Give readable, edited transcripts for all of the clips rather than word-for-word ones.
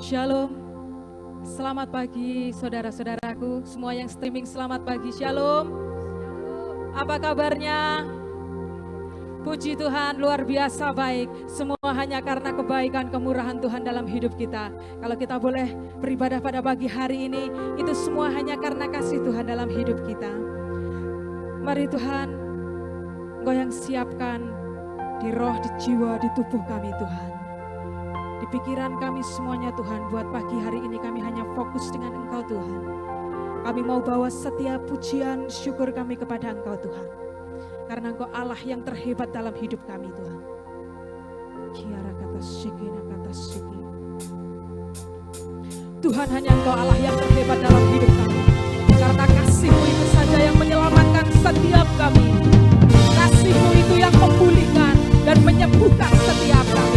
Shalom, selamat pagi saudara-saudaraku, semua yang streaming selamat pagi, shalom. Apa kabarnya? Puji Tuhan, luar biasa baik, semua hanya karena kebaikan kemurahan Tuhan dalam hidup kita. Kalau kita boleh beribadah pada pagi hari ini, itu semua hanya karena kasih Tuhan dalam hidup kita. Mari Tuhan, Engkau yang siapkan di roh, di jiwa, di tubuh kami Tuhan. Di pikiran kami semuanya Tuhan, buat pagi hari ini kami hanya fokus dengan Engkau Tuhan. Kami mau bawa setiap pujian, syukur kami kepada Engkau Tuhan. Karena Engkau Allah yang terhebat dalam hidup kami Tuhan. Kiara kata sikina kata siki. Tuhan, hanya Engkau Allah yang terhebat dalam hidup kami. Karena kasih-Mu itu saja yang menyelamatkan setiap kami. Kasih-Mu itu yang memulihkan dan menyembuhkan setiap kami.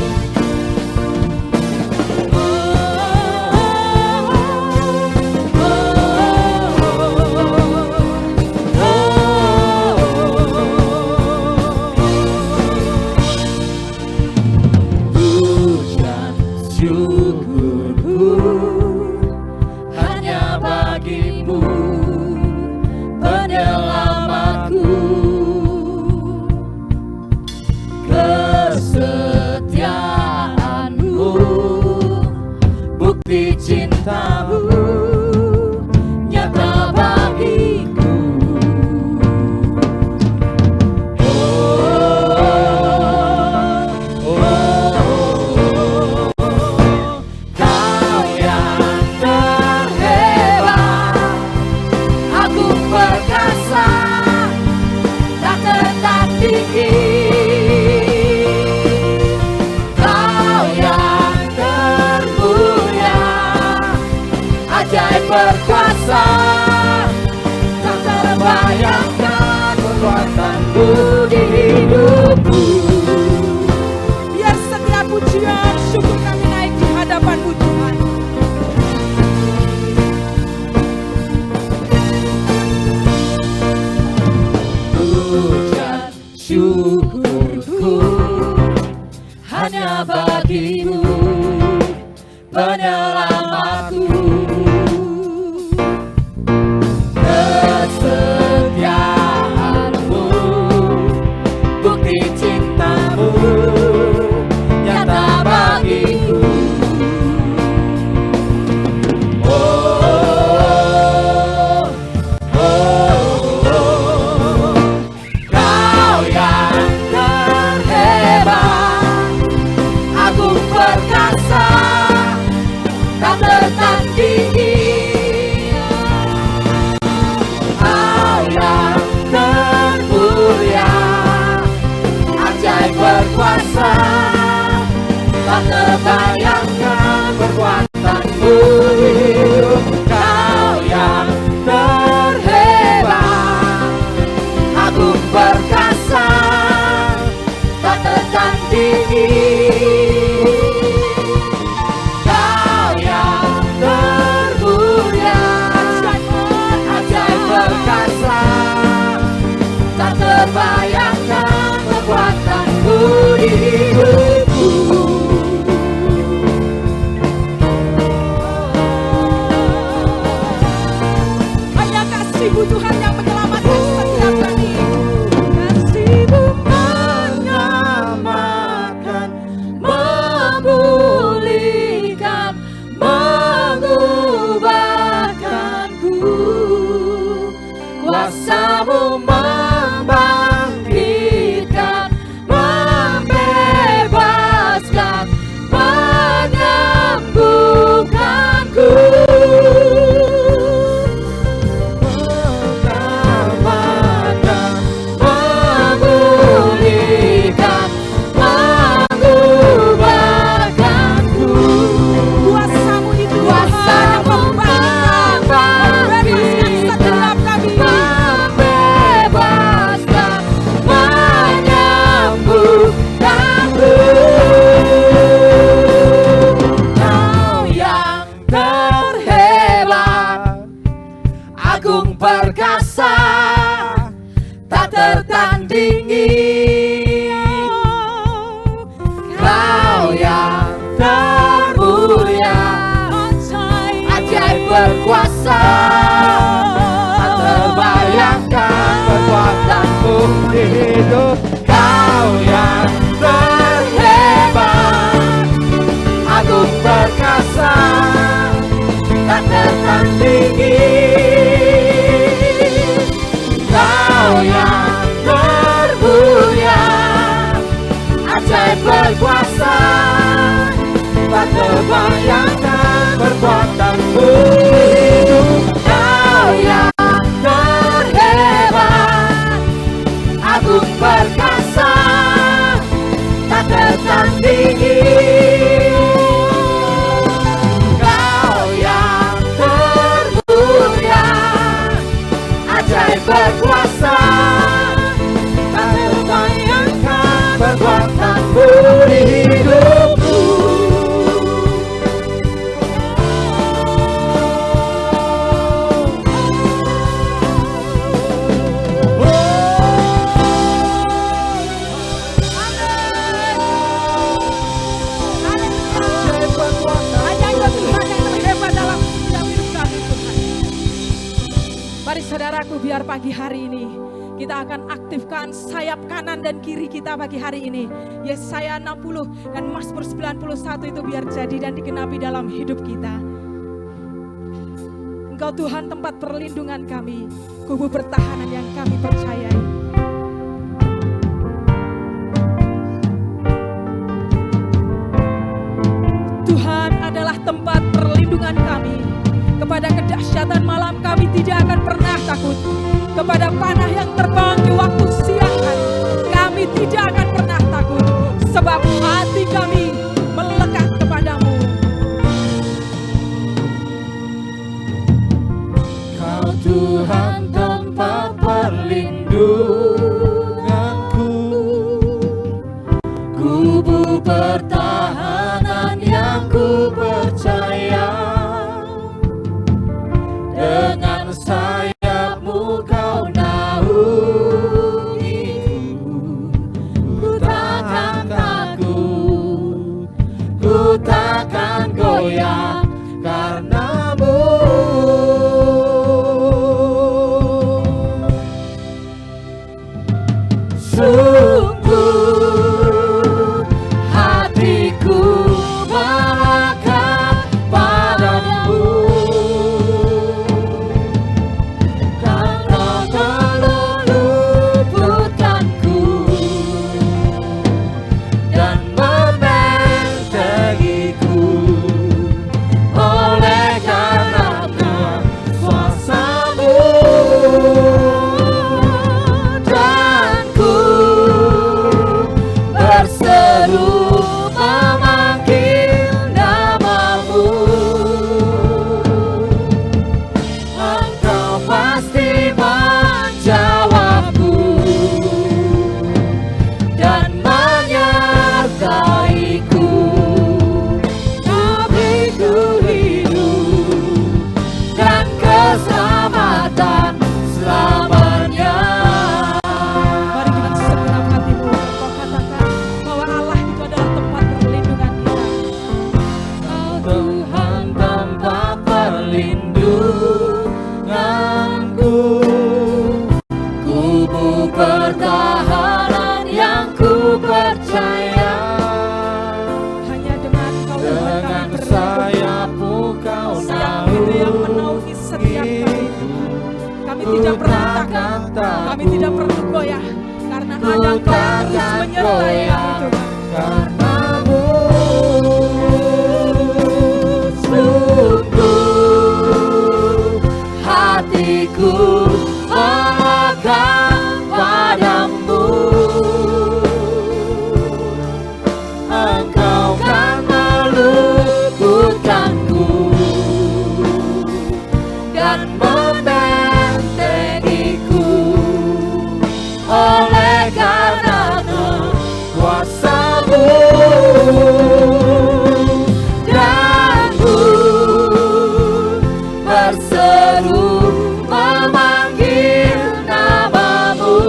Kau yang termulia tertandingi. Kau yang termulia, ajaib berkuasa, tak terbayangkan perbuatanmu. Kau yang terhebat, agung perkasa, tak tertandingi. Kau yang termulia, ajaib berkuasa, tak terbayangkan perbuatanmu di hidupku. Saudaraku, biar pagi hari ini kita akan aktifkan sayap kanan dan kiri kita pagi hari ini. Yesaya 60 dan Mazmur 91 itu biar jadi dan digenapi dalam hidup kita. Engkau Tuhan tempat perlindungan kami, kubu pertahanan yang kami percayai. Tuhan adalah tempat perlindungan kami. Kepada kedahsyatan malam kami tidak akan pernah takut. Kepada panah yang terbang di waktu siang hari kami tidak akan pernah takut. Sebab hati kami melekat kepadamu. Kau Tuhan tempat perlindunganku, kubu pertahanan yang ku percaya. Dengan sayapmu kau naungiku, ku takkan takut, ku takkan goyah karenamu. Sungguh hatiku melekat padamu. tidak pernah takut, kami tidak perlu goyah, karena ada Kau terus menyertai kami Tuhan. Karenamu sungguh hatiku melekat padamu. Engkau kan meluputkanku dan membentengiku oleh karena kuasa-Mu, dan ku berseru memanggil nama-Mu.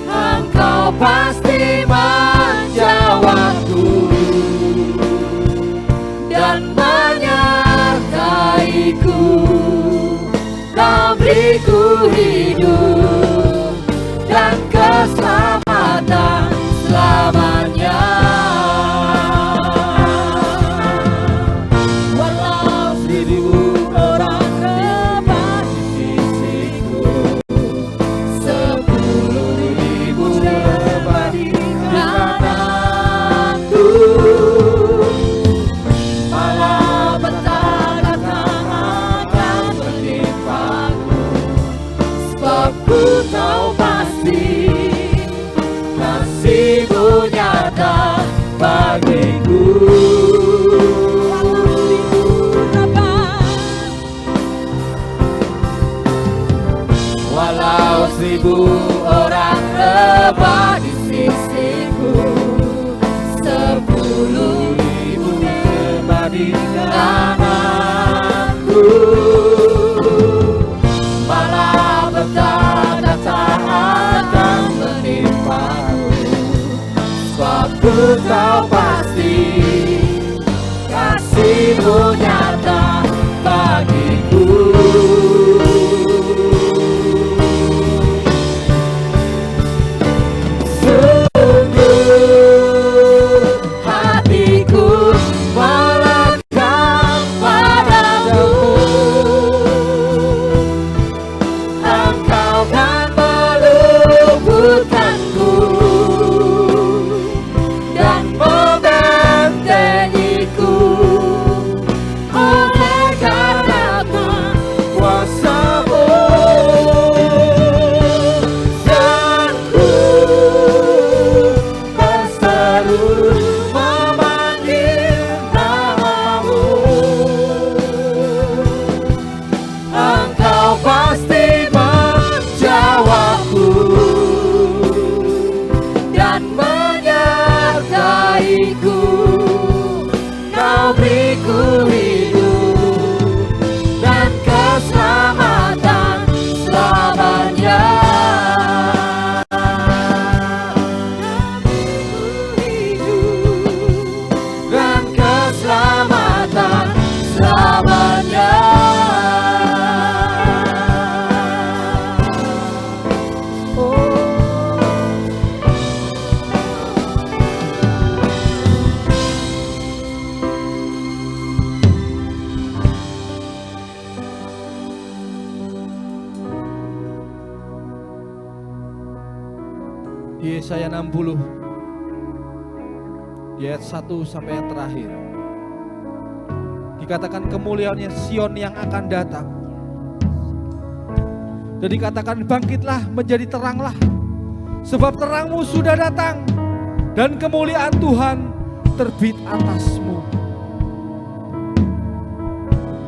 Engkau pasti menjawabku dan menyertaiku. Kau beriku hidup dan keselamatan selamanya. dan aku malah bertanda tak akan menimpamu, sebab ku tahu pasti kasih-Mu nyata bagiku. Di Yesaya 60 di ayat 1 sampai yang terakhir dikatakan kemuliaannya Sion yang akan datang, dan dikatakan bangkitlah menjadi teranglah, sebab terangmu sudah datang dan kemuliaan Tuhan terbit atasmu.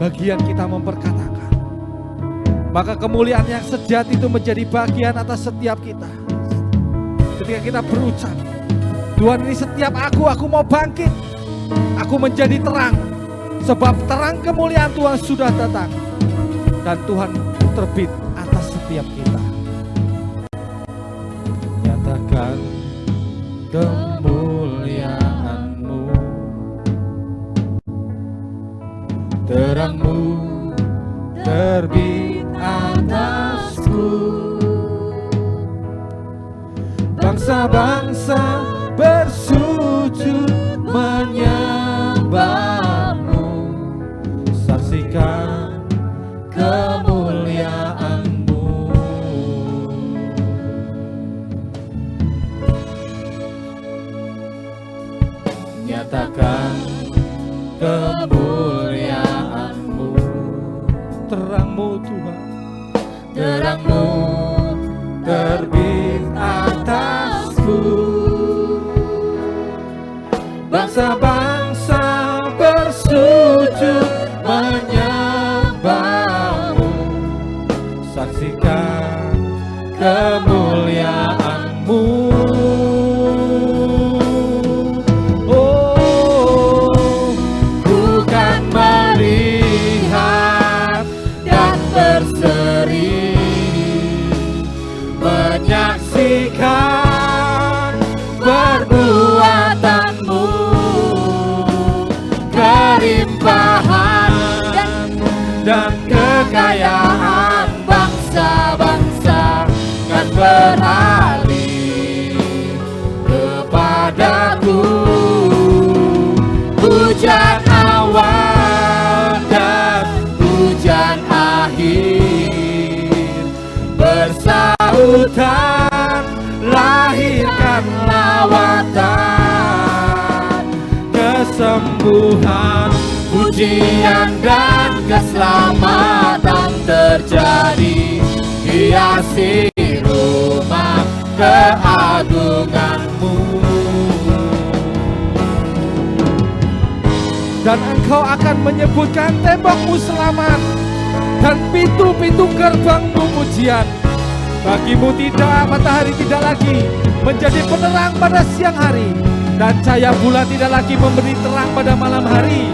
Bagian kita memperkatakan, maka kemuliaan yang sejati itu menjadi bagian atas setiap kita. Ketika kita berucap, Tuhan ini setiap aku mau bangkit, aku menjadi terang, sebab terang kemuliaan Tuhan sudah datang dan Tuhan terbit atas setiap kita. Nyatakan kemuliaan-Mu, terang-Mu terbit atasku. Bangsa-bangsa bersujud menyembah-Mu, saksikan kemuliaan-Mu. Nyatakan kemuliaan-Mu, terang-Mu Tuhan, terang-Mu terbit atasku. Bangsa-bangsa bersujud menyembah-Mu, saksikan kemuliaan-Mu. Oh, ku kan melihat dan berseri, menyaksikan perbuatan-Mu, kelimpahan dan kekayaan. Bangsa-bangsa kan beralih kepadaku, hujan awal dan hujan akhir bersautan, lahirkan lawatan, kesembuhan, pujian dan keselamatan terjadi, hiasi rumah keagungan-Mu. Dan Engkau akan menyebutkan tembok-Mu selamat dan pintu-pintu gerbang-Mu pujian. Bagimu tidak, matahari tidak lagi menjadi penerang pada siang hari, dan cahaya bulan tidak lagi memberi terang pada malam hari.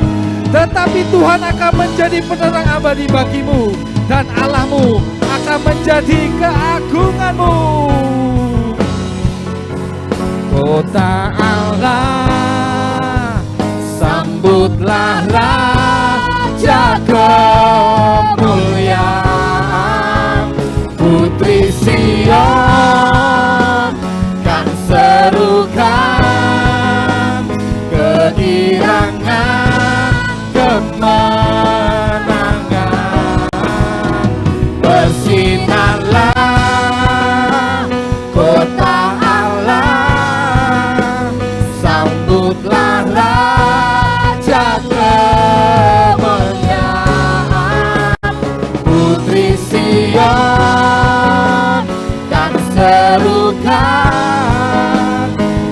tetapi Tuhan akan menjadi penerang abadi bagimu, dan Allahmu akan menjadi keagunganmu. Kota Allah, sambutlah Raja kemuliaan. Putri Sion kan serukan kegirangan kemenangan. Bersinarlah kota Allah, sambutlah Raja kemuliaan. Putri Sion kan serukan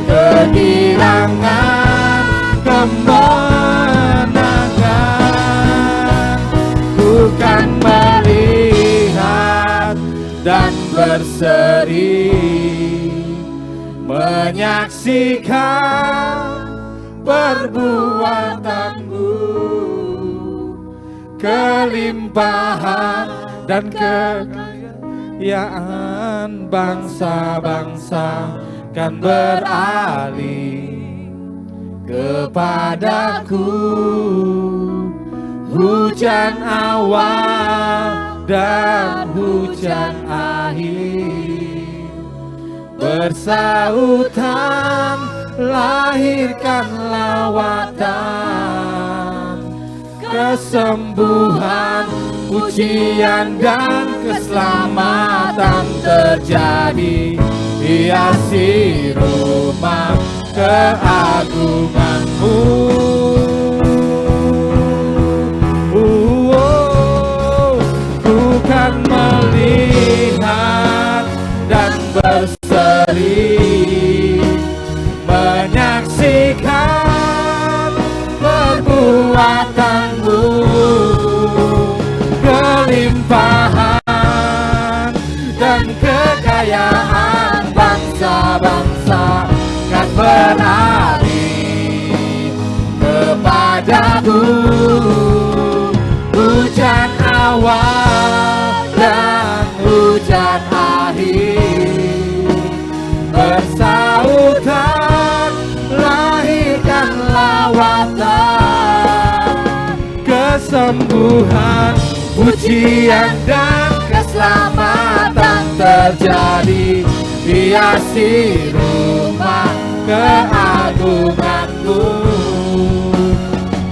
kegirangan kemenangan. Ku kan melihat dan berseri, menyaksikan perbuatanmu, kelimpahan dan kekayaan. Bangsa-bangsa kan beralih kepadaku. Hujan awal dan hujan akhir bersautan, lahirkan lawatan. Kesembuhan, pujian dan keselamatan terjadi, hiasi rumah keagunganmu. Ku kan melihat dan berseri, menyaksikan perbuatanmu, kelimpahan dan kekayaan. Bangsa-bangsa kan beralih kepadaku. Hujan awal dan hujan akhir bersautan, lahirkan lawatan. Kesembuhan, pujian dan keselamatan terjadi, hiasi rumah keagunganmu.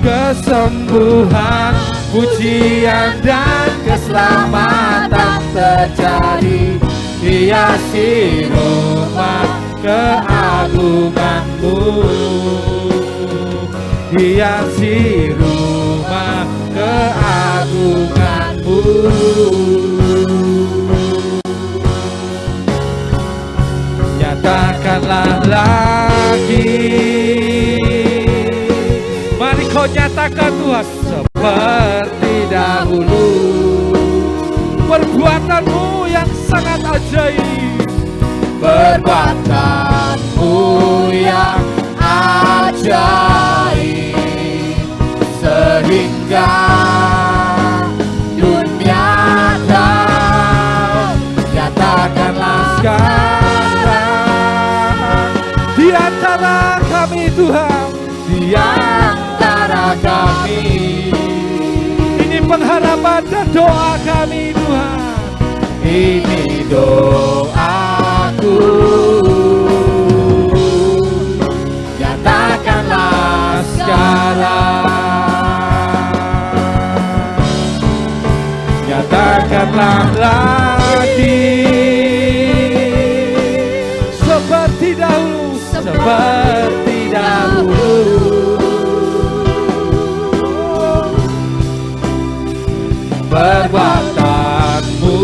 Kesembuhan, pujian dan keselamatan terjadi, hiasi rumah keagunganmu. Hiasi rumah keagunganmu. Nyatakanlah lagi, mari kau nyatakan Tuhan, seperti dahulu perbuatanmu yang sangat ajaib. Perbuatanmu yang ajaib sehingga dunia tahu. Nyatakanlah sekarang di antara kami Tuhan, di antara kami. Ini pengharapan dan doa kami Tuhan. Ini doaku, nyatakanlah sekarang, nyatakanlah lagi, seperti dahulu, seperti dahulu. Perbuatanmu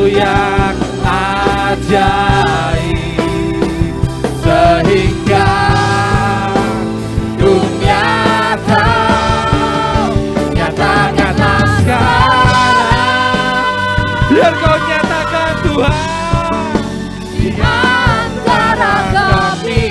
yang ajaib sehingga dunia tahu. Nyatakanlah sekarang, biar kau nyatakan Tuhan di antara kami.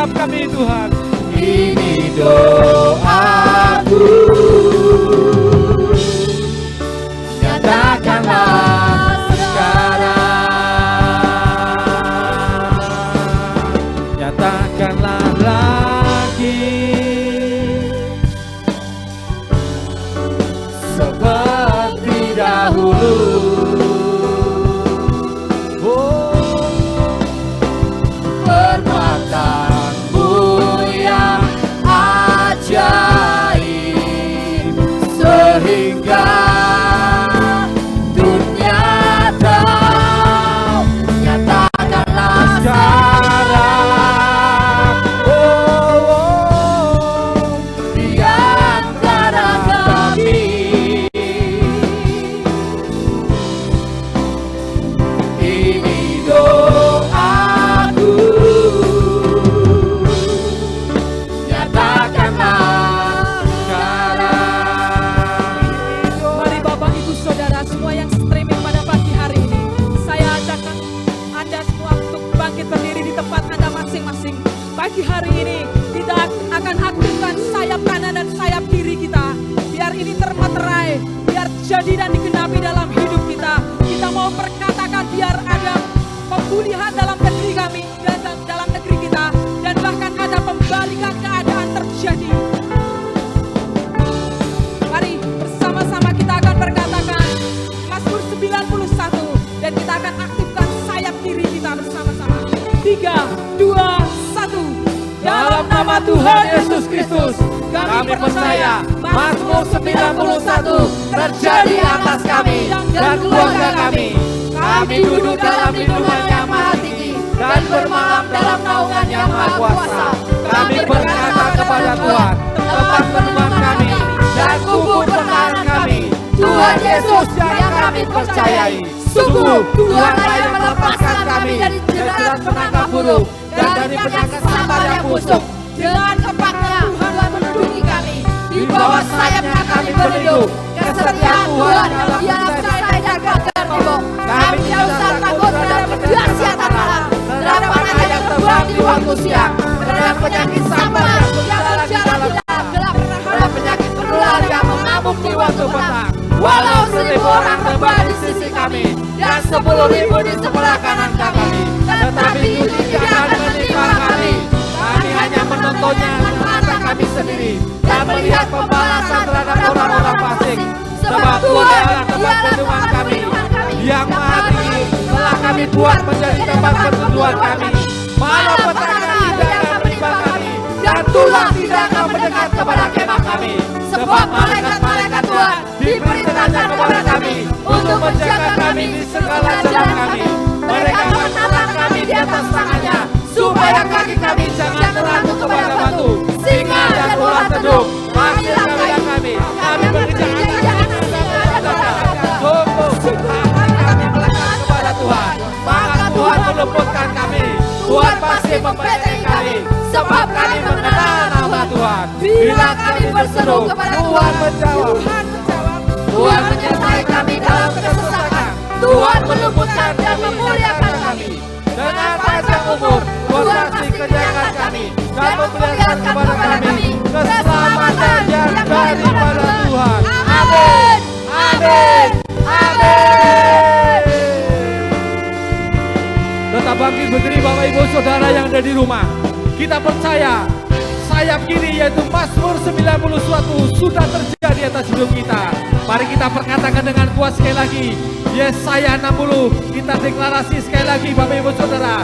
setiap kami Tuhan. Ini doaku, nyatakanlah sekarang, Nyatakanlah lagi seperti dahulu. Oh, Perbuatanmu yang ajaib sehingga dunia tahu. Nyatakanlah sekarang. di antara kami. Ini doaku, nyatakanlah sekarang. Mari Bapak Ibu Saudara semua yang streaming pada pagi hari ini, saya ajak Anda semua untuk bangkit berdiri di tempat Anda masing-masing. Pagi hari ini kita akan aktifkan sayap kanan dan sayap kiri kita, biar ini termeterai, biar jadi dan digenapi dalam hidup kita. Kita mau perkatakan biar ada pemulihan dalam negeri kami dan dalam negeri kita, dan bahkan ada pembalikan keadaan terjadi. Mari bersama-sama kita akan berkatakan Mazmur 91 dan kita akan aktifkan sayap kiri kita bersama-sama. 3, 2, 1. Dalam nama Tuhan Yesus Kristus, kami percaya Mazmur 91 terjadi atas kami dan keluarga kami. Kami duduk dalam lindungan yang maha tinggi dan bermalam dalam naungan yang maha kuasa. Kami berkata kepada Tuhan, tempat penemuan kami dan kubur pertahanan kami, Tuhan Yesus yang kami percayai. Sungguh Tuhanlah yang melepaskan kami dari jerat penangkap burung dan dari penyakit sampar yang busuk. Dengan kepaknya Tuhan menduduki kami, di bawah sayapnya kami berlindung. Kesetiaan Tuhan ialah perisai dan pagar tembok. Kami tidak usah takut terhadap kedahsyatan malam, terhadap panah yang terbang di waktu siang, terhadap penyakit sampar yang berjalan di dalam gelap, terhadap penyakit menular yang mengamuk di waktu petang. Walau 1.000 orang rebah di sisi kami dan 10.000 di sebelah kanan kami, tetapi itu tidak akan menimpa kami. Kami hanya menontonnya dengan mata kami sendiri dan melihat pembalasan terhadap orang-orang fasik. Sebab Tuhan adalah tempat perlindungan kami, yang maha tinggi telah kami buat menjadi tempat perlindungan kami. Malapetaka tidak akan menimpa kami, dan tulah tidak akan mendekat kepada kemah kami. Sebab malaikat-malaikat Tuhan diperintahkan kepada kami untuk menjaga kami di segala jalan kami. Mereka menatang kami di atas tangannya, supaya kaki kami jangan terlanjur kepada batu. Singa dan ular tedung pasti kepada kami. Kami berkejar kami melekat kepada Tuhan, maka Tuhan meluputkan kami. Tuhan pasti membentengi kami, sebab kami mengenal nama Tuhan. Bila kami berseru kepada Tuhan menjawab. Tuhan menyertai kami dalam kesesakan. Tuhan meluputkan dan memuliakan kami. Dengan panjang umur, Tuhan pasti kerjakan kami dan memperlihatkan kepada kami keselamatan yang daripada Tuhan. Amin. Amin. Amin. Tetap bangkit berdiri Bapak Ibu Saudara yang ada di rumah. Kita percaya sayap kiri yaitu Mazmur 91 sudah terjadi atas hidup kita. Mari kita perkatakan dengan kuat sekali lagi. Yesaya 60, kita deklarasi sekali lagi Bapak Ibu Saudara.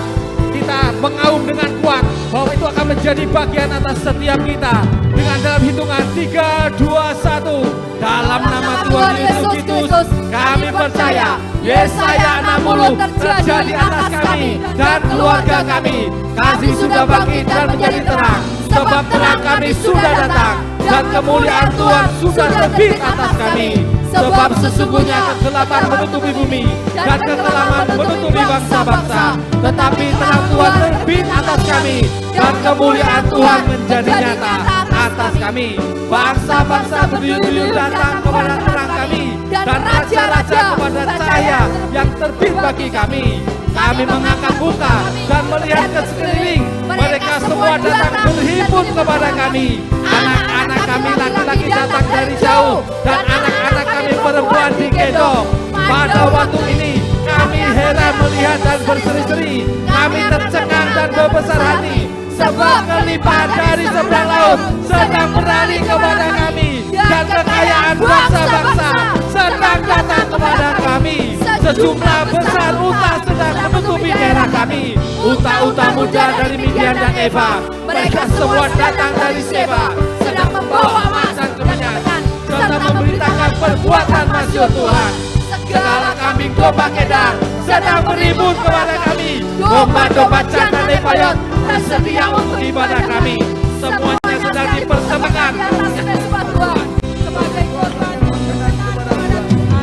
Kita mengaum dengan kuat bahwa itu akan menjadi bagian atas setiap kita. Dengan dalam hitungan 3, 2, 1. Dalam nama Tuhan Yesus Kristus kami percaya Yesaya 60 terjadi atas kami dan keluarga kami. Kasih sudah bangkit dan menjadi terang, sebab terang kami sudah datang dan kemuliaan Tuhan sudah terbit atas kami. Sebab sesungguhnya kegelapan menutupi bumi dan kekelaman menutupi bangsa-bangsa, tetapi terang Tuhan terbit atas kami dan kemuliaan Tuhan menjadi nyata atas kami. Bangsa-bangsa berduyun-duyun datang kepada terang kami dan raja-raja kepada cahaya yang terbit bagi kami. Kami mengangkat muka dan melihat ke sekeliling, Mereka semua datang berhimpun kepada kami. Anak-anak kami laki-laki datang dari jauh, dan anak-anak kami perempuan digendong. Pada waktu ini kami heran melihat dan berseri-seri. Kami tercengang dan berbesar hati, sebab kelimpahan dari seberang laut sedang berlari kepada kami, dan kekayaan bangsa-bangsa sedang datang kepada kami. Sejumlah besar unta sedang menutupi daerah kami. Unta-unta muda dari Midian dan Eva, mereka semua datang dari Seba, sedang membawa emas dan kemenyan, serta memberitakan perbuatan masyhur Tuhan. Segala kambing domba kedar sedang beribun kepada kami. Domba-domba jantan Lebayot tersedia untuk ibadah kami. Semuanya sedang dipersembahkan sebagai korban.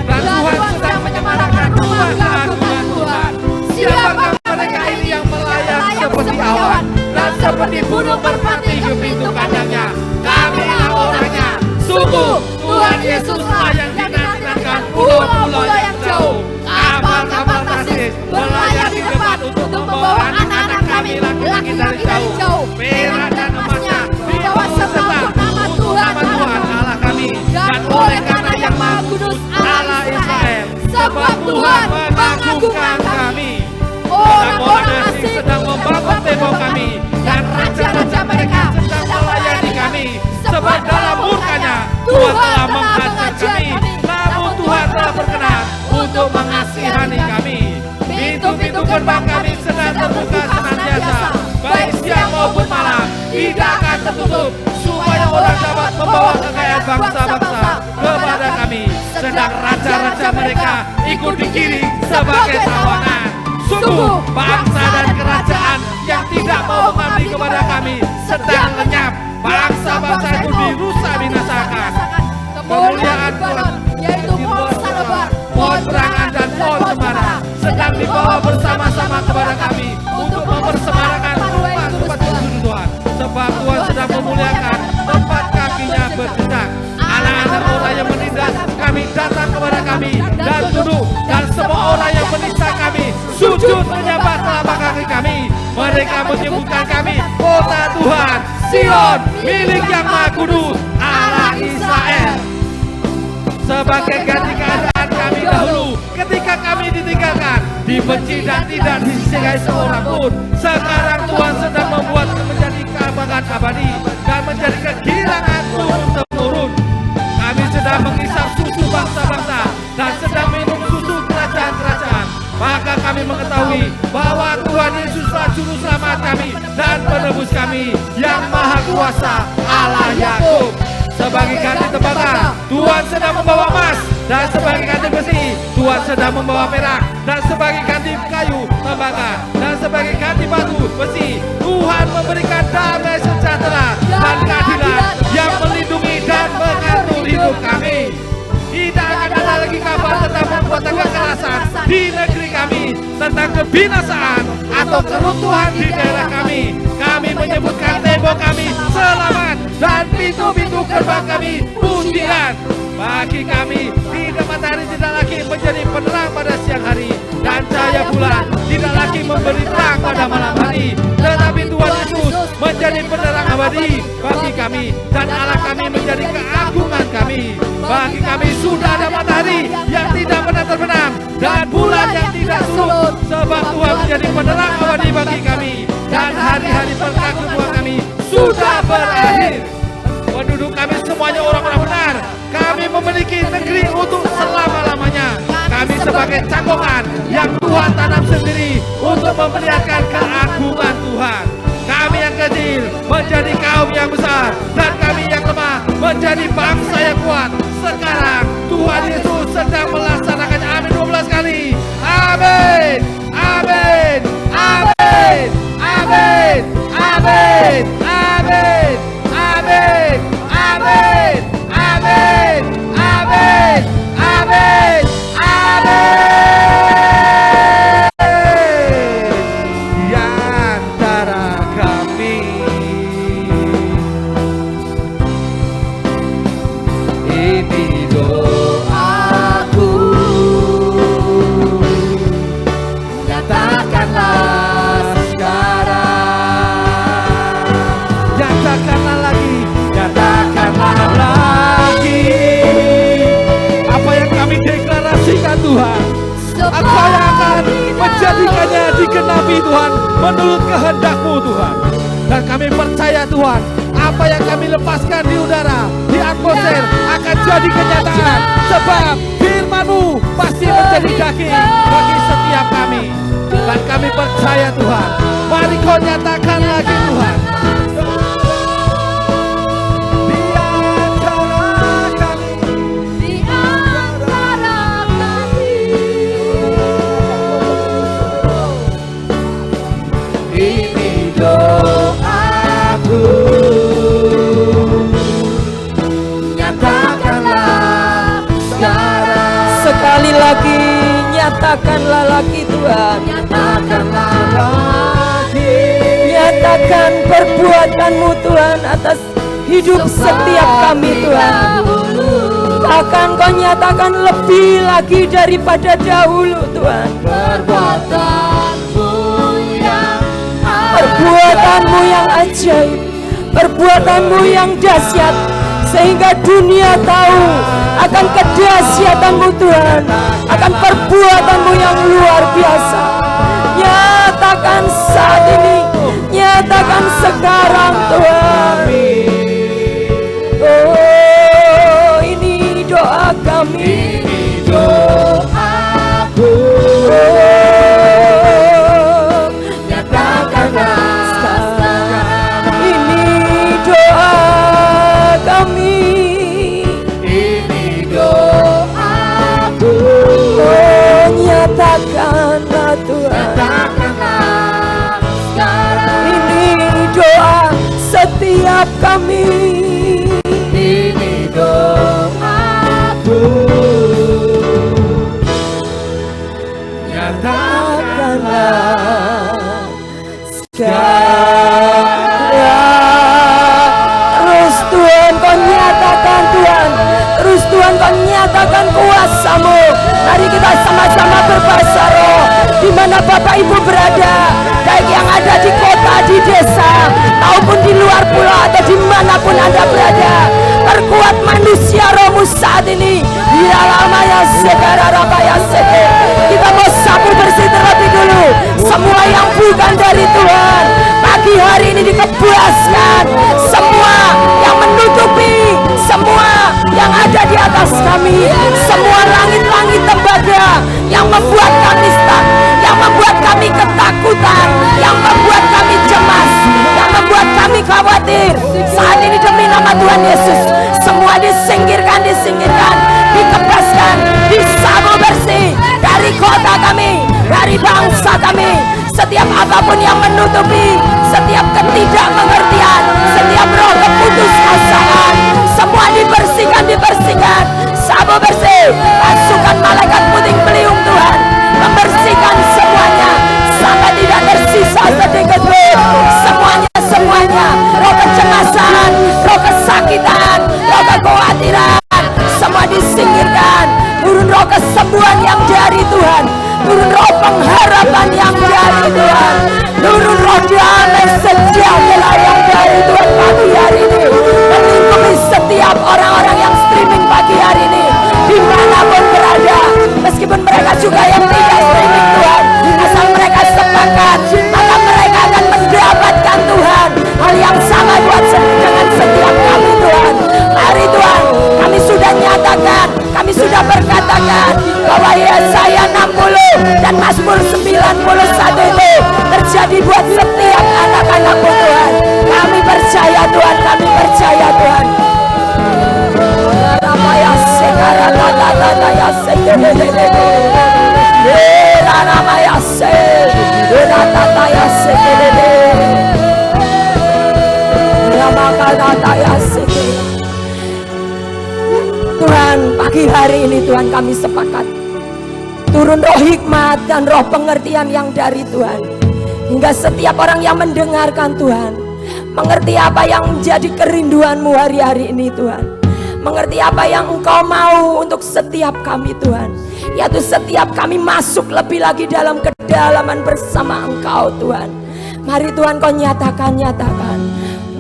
dan Tuhan sedang menyemarakan rumah keagungan Tuhan. Siapakah mereka ini yang melayang seperti awan dan seperti burung merpati di pintu kandangnya? Kamilah orangnya. Sungguh Tuhan Yesuslah yang dinantikan pulau-pulau yang jauh. Kapal-kapal kasih berlayar di depan untuk membawa anak-anak kami laki-laki dari jauh. Perak dan emasnya dibawa serta nama Tuhan Allah kami, dan oleh karena yang Maha Kudus Allah Israel, sebab Tuhan mengagungkan kami. Orang-orang asing sedang membangun tembok kami, dan raja-raja mereka sedang melayani kami. Sebab dalam murkanya Tuhan telah menghajar kami, namun Tuhan telah berkenan untuk mengasihani kami. Pintu-pintu gerbang kami sedang terbuka senantiasa, baik siang maupun malam, tidak akan tertutup, supaya orang dapat membawa kekayaan bangsa-bangsa kepada kami. Sedang raja-raja mereka ikut digiring sebagai tawanan. Sungguh bangsa dan kerajaan yang tidak mau mengabdi kepada kami sedang lenyap. Bangsa-bangsa itu dirusak binasakan. Kemuliaan Tuhan, yaitu pohon sanebar, pohon berangan dan pohon cemara, sedang dibawa bersama-sama kepada kami untuk mempersembahkan rumah tempat tidur Tuhan. Sebab Tuhan sedang memuliakan tempat kakinya berjejak. Anak-anak orang yang menindas kami datang kepada kami dan duduk, dan semua orang yang menista kami sujud menyembah telapak kaki kami. Mereka menyebutkan kami kota Tuhan, Sion, milik yang Maha Kudus, Allah Israel. Sebagai ganti keadaan kami dahulu, ketika kami ditinggalkan, dibenci dan tidak disisikai seorang pun, sekarang Tuhan sedang membuat menjadi kebanggaan abadi dan menjadi kegirangan turun-temurun. Kami sedang menghisap susu bangsa-bangsa dan sedang minum susu kerajaan-kerajaan. Maka kami mengetahui bahwa Tuhan Yesuslah juru selamat kami dan penebus kami, yang Maha Kuasa, Allah Yakub. Sebagai ganti tembaga, Tuhan sedang membawa emas, dan sebagai ganti besi, Tuhan sedang membawa perak, dan sebagai ganti kayu tembaga, dan sebagai ganti batu besi, Tuhan memberikan damai sejahtera dan keadilan yang melindungi dan mengatur hidup kami. Tidak akan ada lagi kabar tentang perbuatan kekerasan di negeri kami, tentang kebinasaan atau keruntuhan di daerah kami. Kami menyebutkan tembok kami selamat dan pintu-pintu gerbang kami pujian. Bagi kami, tidak matahari tidak lagi menjadi penerang pada siang hari, dan cahaya bulan tidak lagi memberi terang pada malam hari, tetapi Tuhan Yesus menjadi penerang abadi bagi kami, dan Allah kami menjadi keagungan kami. Bagi kami sudah ada matahari yang tidak pernah terbenam, dan bulan yang tidak surut, sebab Tuhan menjadi penerang abadi bagi kami, dan hari-hari perkagumuan kami sudah berakhir. Penduduk kami semuanya orang-orang benar. Kami memiliki negeri untuk selama-lamanya. Kami sebagai cangkongan yang Tuhan tanam sendiri untuk memperlihatkan keagungan Tuhan. Kami yang kecil menjadi kaum yang besar, dan kami yang lemah menjadi bangsa yang kuat. Sekarang Tuhan Yesus sedang melaksanakannya. Amin 12 kali. Amin. Amin. Amin. Amin. Amin. Amin. Amin. Amin. Amin. Amin. Amin. Amin. Engkau yang akan menjadikannya digenapi Tuhan, menurut kehendak-Mu Tuhan. Dan kami percaya Tuhan, apa yang kami lepaskan di udara, di atmosfer akan jadi kenyataan. Sebab firman-Mu pasti menjadi daging bagi setiap kami. Dan kami percaya Tuhan, mari Kau nyatakan lagi Tuhan. Sekali lagi nyatakanlah lagi Tuhan, nyatakan perbuatan-Mu Tuhan atas hidup setiap kami Tuhan. Akan Kau nyatakan lebih lagi daripada dahulu Tuhan. Perbuatan-Mu yang ajaib, perbuatan-Mu yang dahsyat, sehingga dunia tahu akan kedahsyatan-Mu Tuhan, akan perbuatan-Mu yang luar biasa. Nyatakan saat ini, nyatakan sekarang Tuhan. Oh, ini doa kami, ini doaku. Oh, nyatakanlah sekarang. Ini doa kami, ini doaku. Oh, nyatakanlah Tuhan, nyatakanlah sekarang. Ini doa setiap kami, ini doaku. Nyatakanlah sekarang. Terus Tuhan Kau nyatakan Tuhan, terus Tuhan Kau nyatakan kuasa-Mu. Mari kita sama-sama berbahasa roh, di mana Bapak Ibu berada, baik yang ada di kota, di desa, maupun di luar pulau atau dimanapun Anda berada. Perkuat manusia rohmu saat ini. Hilalamaya sekararabaya seke. Kita mau sapu bersih terlebih dulu semua yang bukan dari Tuhan. Pagi hari ini dikebaskan semua yang menutupi, semua yang ada di atas kami, semua langit-langit tembaga yang membuat kami stuck, yang membuat kami ketakutan, yang membuat kami cemas, yang membuat kami khawatir. Saat ini demi nama Tuhan Yesus, semua disingkirkan, dikebaskan, disapu bersih dari kota kami, dari bangsa kami. Setiap apapun yang menutupi, setiap ketidakmengertian, setiap roh keputusasaan, semua dibersihkan, sapu bersih. Pasukan malaikat puting beliung Tuhan membersihkan semuanya sampai tidak tersisa sedikit pun. Semuanya, roh kecemasan, roh kesakitan, roh kekhawatiran, semua disingkirkan. Turun roh kesembuhan yang dari Tuhan, turun roh pengharapan yang dari Tuhan, turun roh damai sejahtera yang dari Tuhan pagi hari ini, melingkupi setiap orang-orang yang streaming pagi hari ini, dimanapun berada, meskipun mereka juga yang tidak streaming Tuhan, asal mereka sepakat, maka mereka akan mendapatkan Tuhan hal yang sama buat dengan setiap kami Tuhan. Mari Tuhan, kami sudah nyatakan, kami sudah berkatakan bahwa Yesaya 60 dan Mazmur 91 itu terjadi buat setiap anak-anak-Mu Tuhan. Kami percaya Tuhan, kami percaya Tuhan. Tuhan, pagi hari ini Tuhan kami sepakat turun roh hikmat dan roh pengertian yang dari Tuhan, hingga setiap orang yang mendengarkan Tuhan mengerti apa yang menjadi kerinduan-Mu hari-hari ini Tuhan, mengerti apa yang Engkau mau untuk setiap kami Tuhan, yaitu setiap kami masuk lebih lagi dalam kedalaman bersama Engkau Tuhan. Mari Tuhan Kau nyatakan.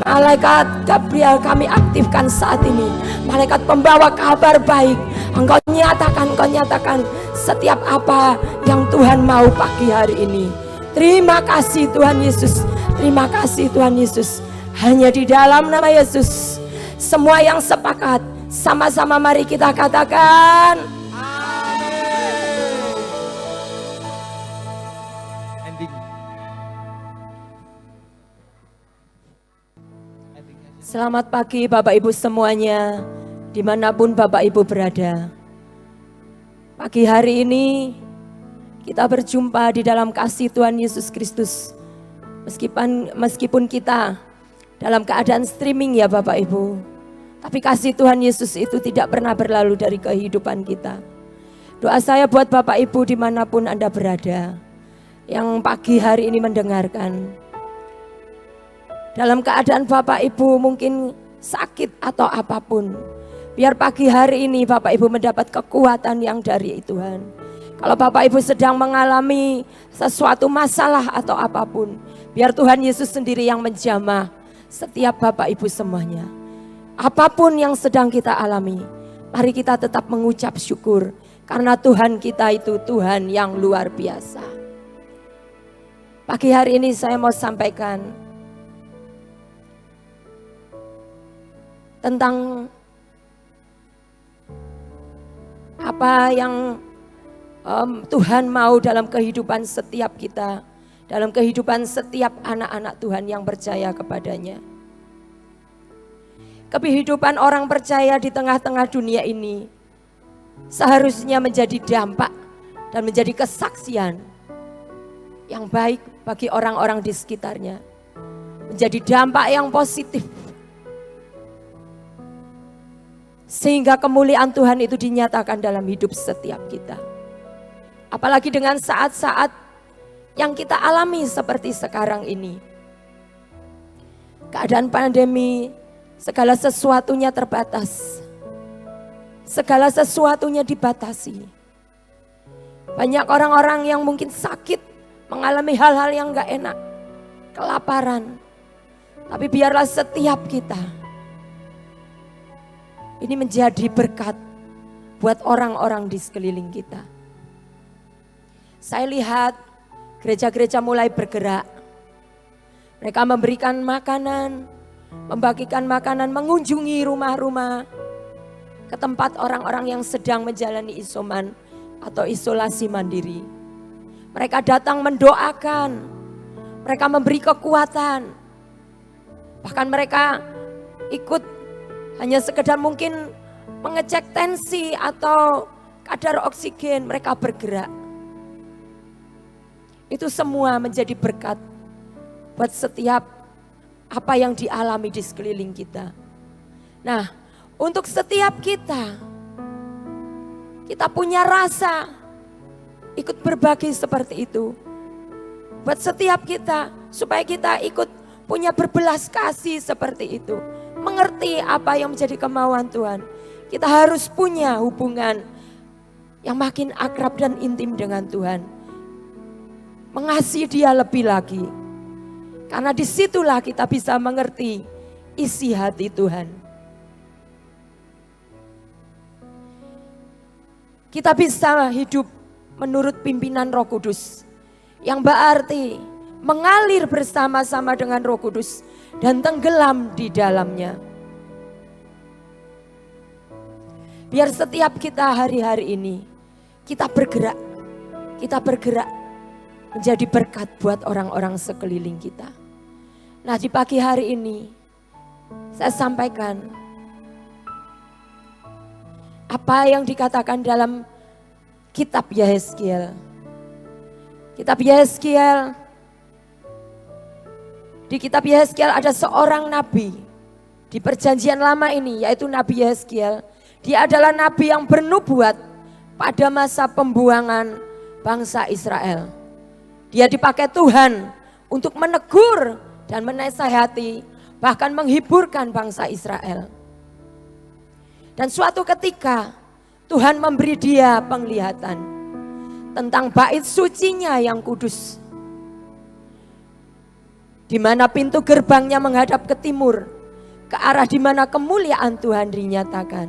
Malaikat Gabriel kami aktifkan saat ini, malaikat pembawa kabar baik. Engkau Kau nyatakan setiap apa yang Tuhan mau pagi hari ini. Terima kasih Tuhan Yesus. Terima kasih Tuhan Yesus. Hanya di dalam nama Yesus. Semua yang sepakat, sama-sama mari kita katakan. Ending. Selamat pagi Bapak Ibu semuanya, dimanapun Bapak Ibu berada. Pagi hari ini kita berjumpa di dalam kasih Tuhan Yesus Kristus. Meskipun kita dalam keadaan streaming ya Bapak Ibu, tapi kasih Tuhan Yesus itu tidak pernah berlalu dari kehidupan kita. Doa saya buat Bapak Ibu dimanapun Anda berada, yang pagi hari ini mendengarkan. Dalam keadaan Bapak Ibu mungkin sakit atau apapun, biar pagi hari ini Bapak Ibu mendapat kekuatan yang dari Tuhan. Kalau Bapak Ibu sedang mengalami sesuatu masalah atau apapun, biar Tuhan Yesus sendiri yang menjamah setiap Bapak Ibu semuanya. Apapun yang sedang kita alami, mari kita tetap mengucap syukur, karena Tuhan kita itu Tuhan yang luar biasa. Pagi hari ini saya mau sampaikan tentang apa yang Tuhan mau dalam kehidupan setiap kita, dalam kehidupan setiap anak-anak Tuhan yang percaya kepadanya. Kehidupan orang percaya di tengah-tengah dunia ini seharusnya menjadi dampak dan menjadi kesaksian yang baik bagi orang-orang di sekitarnya, menjadi dampak yang positif, sehingga kemuliaan Tuhan itu dinyatakan dalam hidup setiap kita. Apalagi dengan saat-saat yang kita alami seperti sekarang ini. Keadaan pandemi, segala sesuatunya terbatas. Segala sesuatunya dibatasi. Banyak orang-orang yang mungkin sakit, mengalami hal-hal yang gak enak, kelaparan. Tapi biarlah setiap kita ini menjadi berkat buat orang-orang di sekeliling kita. Saya lihat gereja-gereja mulai bergerak. Mereka memberikan makanan, membagikan makanan, mengunjungi rumah-rumah, ke tempat orang-orang yang sedang menjalani isoman atau isolasi mandiri. Mereka datang mendoakan, mereka memberi kekuatan. Bahkan mereka ikut hanya sekedar mungkin mengecek tensi atau kadar oksigen, mereka bergerak. Itu semua menjadi berkat buat setiap apa yang dialami di sekeliling kita. Nah, untuk setiap kita punya rasa ikut berbagi seperti itu. Buat setiap kita, supaya kita ikut punya berbelas kasih seperti itu. Mengerti apa yang menjadi kemauan Tuhan. Kita harus punya hubungan yang makin akrab dan intim dengan Tuhan. Mengasihi Dia lebih lagi. Karena disitulah kita bisa mengerti isi hati Tuhan. Kita bisa hidup menurut pimpinan Roh Kudus. Yang berarti mengalir bersama-sama dengan Roh Kudus dan tenggelam di dalamnya. Biar setiap kita hari-hari ini kita bergerak menjadi berkat buat orang-orang sekeliling kita. Nah, di pagi hari ini saya sampaikan apa yang dikatakan dalam kitab Yehezkiel. Kitab Yehezkiel, di kitab Yehezkiel ada seorang nabi di perjanjian lama ini, yaitu Nabi Yehezkiel. Dia adalah nabi yang bernubuat pada masa pembuangan bangsa Israel. Dia dipakai Tuhan untuk menegur dan menasihati, bahkan menghiburkan bangsa Israel. Dan suatu ketika Tuhan memberi dia penglihatan tentang bait sucinya yang kudus, di mana pintu gerbangnya menghadap ke timur, ke arah di mana kemuliaan Tuhan dinyatakan.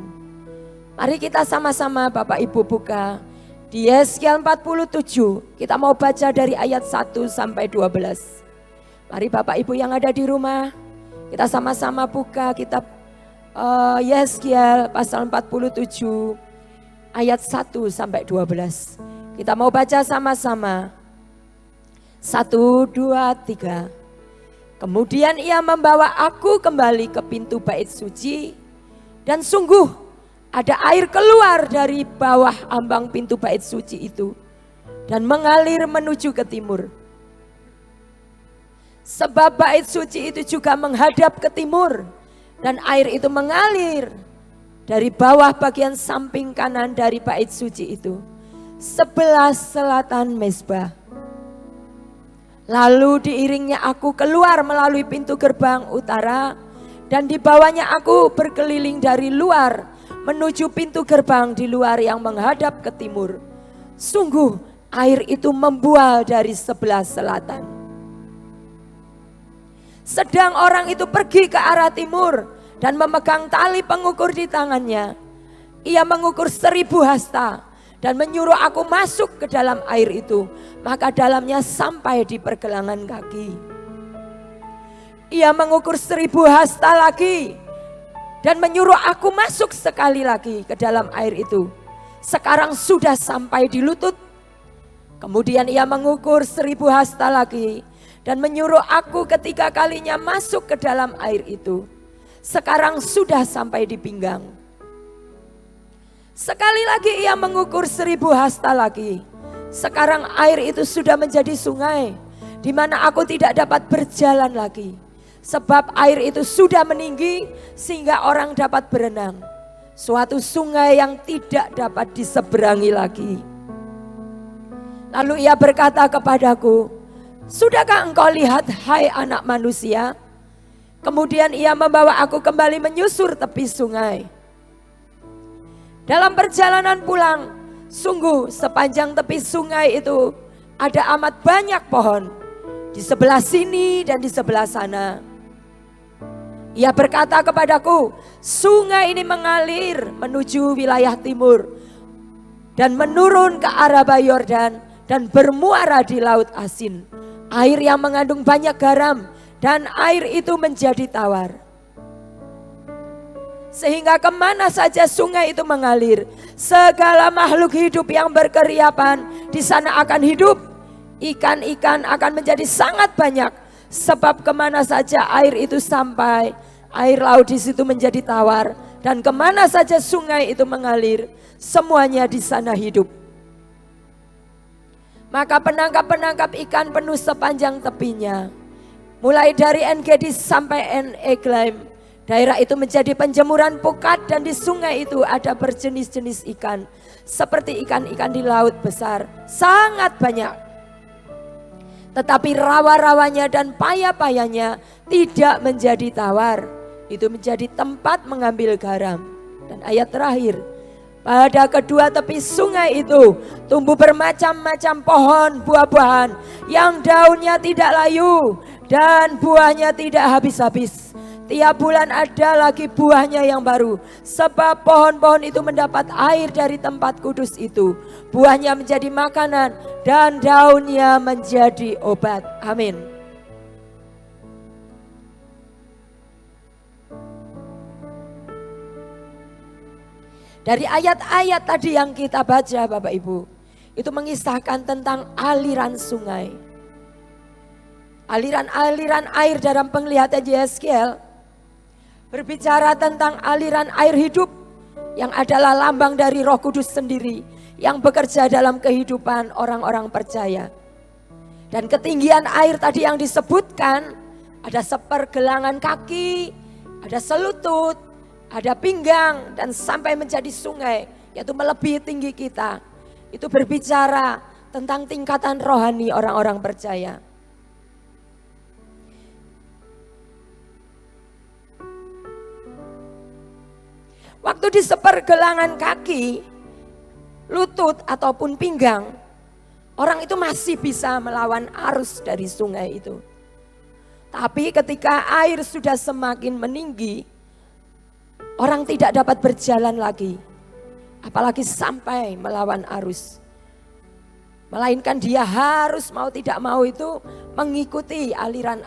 Mari kita sama-sama Bapak Ibu buka di Yeskiel 47. Kita mau baca dari ayat 1 sampai 12. Mari Bapak Ibu yang ada di rumah, kita sama-sama buka kitab Yeskiel pasal 47 ayat 1 sampai 12. Kita mau baca sama-sama. 1, 2, 3. Kemudian ia membawa aku kembali ke pintu bait suci, dan sungguh ada air keluar dari bawah ambang pintu bait suci itu dan mengalir menuju ke timur. Sebab bait suci itu juga menghadap ke timur, dan air itu mengalir dari bawah bagian samping kanan dari bait suci itu, sebelah selatan mezbah. Lalu diiringnya aku keluar melalui pintu gerbang utara, dan dibawanya aku berkeliling dari luar menuju pintu gerbang di luar yang menghadap ke timur. Sungguh air itu membual dari sebelah selatan. Sedang orang itu pergi ke arah timur dan memegang tali pengukur di tangannya. Ia mengukur 1000 hasta dan menyuruh aku masuk ke dalam air itu, maka dalamnya sampai di pergelangan kaki. Ia mengukur 1000 hasta lagi dan menyuruh aku masuk sekali lagi ke dalam air itu. Sekarang sudah sampai di lutut. Kemudian ia mengukur 1000 hasta lagi dan menyuruh aku ketiga kalinya masuk ke dalam air itu. Sekarang sudah sampai di pinggang. Sekali lagi ia mengukur 1000 hasta lagi. Sekarang air itu sudah menjadi sungai, di mana aku tidak dapat berjalan lagi. Sebab air itu sudah meninggi sehingga orang dapat berenang. Suatu sungai yang tidak dapat diseberangi lagi. Lalu ia berkata kepadaku, sudahkah engkau lihat hai anak manusia? Kemudian ia membawa aku kembali menyusur tepi sungai. Dalam perjalanan pulang, sungguh sepanjang tepi sungai itu ada amat banyak pohon. Di sebelah sini dan di sebelah sana. Ia berkata kepadaku, sungai ini mengalir menuju wilayah timur dan menurun ke Araba Yordan dan bermuara di Laut Asin. Air yang mengandung banyak garam dan air itu menjadi tawar. Sehingga kemana saja sungai itu mengalir, segala makhluk hidup yang berkeriapan di sana akan hidup. Ikan-ikan akan menjadi sangat banyak. Sebab kemana saja air itu sampai, air laut di situ menjadi tawar. Dan kemana saja sungai itu mengalir, semuanya di sana hidup. Maka penangkap-penangkap ikan penuh sepanjang tepinya. Mulai dari En-Gedi sampai En-Eglaim. Daerah itu menjadi penjemuran pukat dan di sungai itu ada berjenis-jenis ikan. Seperti ikan-ikan di laut besar, sangat banyak. Tetapi rawa-rawanya dan paya-payanya tidak menjadi tawar. Itu menjadi tempat mengambil garam. Dan ayat terakhir, pada kedua tepi sungai itu tumbuh bermacam-macam pohon buah-buahan yang daunnya tidak layu dan buahnya tidak habis-habis. Tiap bulan ada lagi buahnya yang baru. Sebab pohon-pohon itu mendapat air dari tempat kudus itu. Buahnya menjadi makanan dan daunnya menjadi obat. Amin. Dari ayat-ayat tadi yang kita baca Bapak Ibu, itu mengisahkan tentang aliran sungai. Aliran-aliran air dalam penglihatan Yeskiel berbicara tentang aliran air hidup yang adalah lambang dari Roh Kudus sendiri yang bekerja dalam kehidupan orang-orang percaya. Dan ketinggian air tadi yang disebutkan ada sepergelangan kaki, ada selutut, ada pinggang dan sampai menjadi sungai, yaitu melebihi tinggi kita. Itu berbicara tentang tingkatan rohani orang-orang percaya. Waktu di sepergelangan kaki, lutut ataupun pinggang, orang itu masih bisa melawan arus dari sungai itu. Tapi ketika air sudah semakin meninggi, orang tidak dapat berjalan lagi. apalagi sampai melawan arus. Melainkan dia harus mau tidak mau itu mengikuti aliran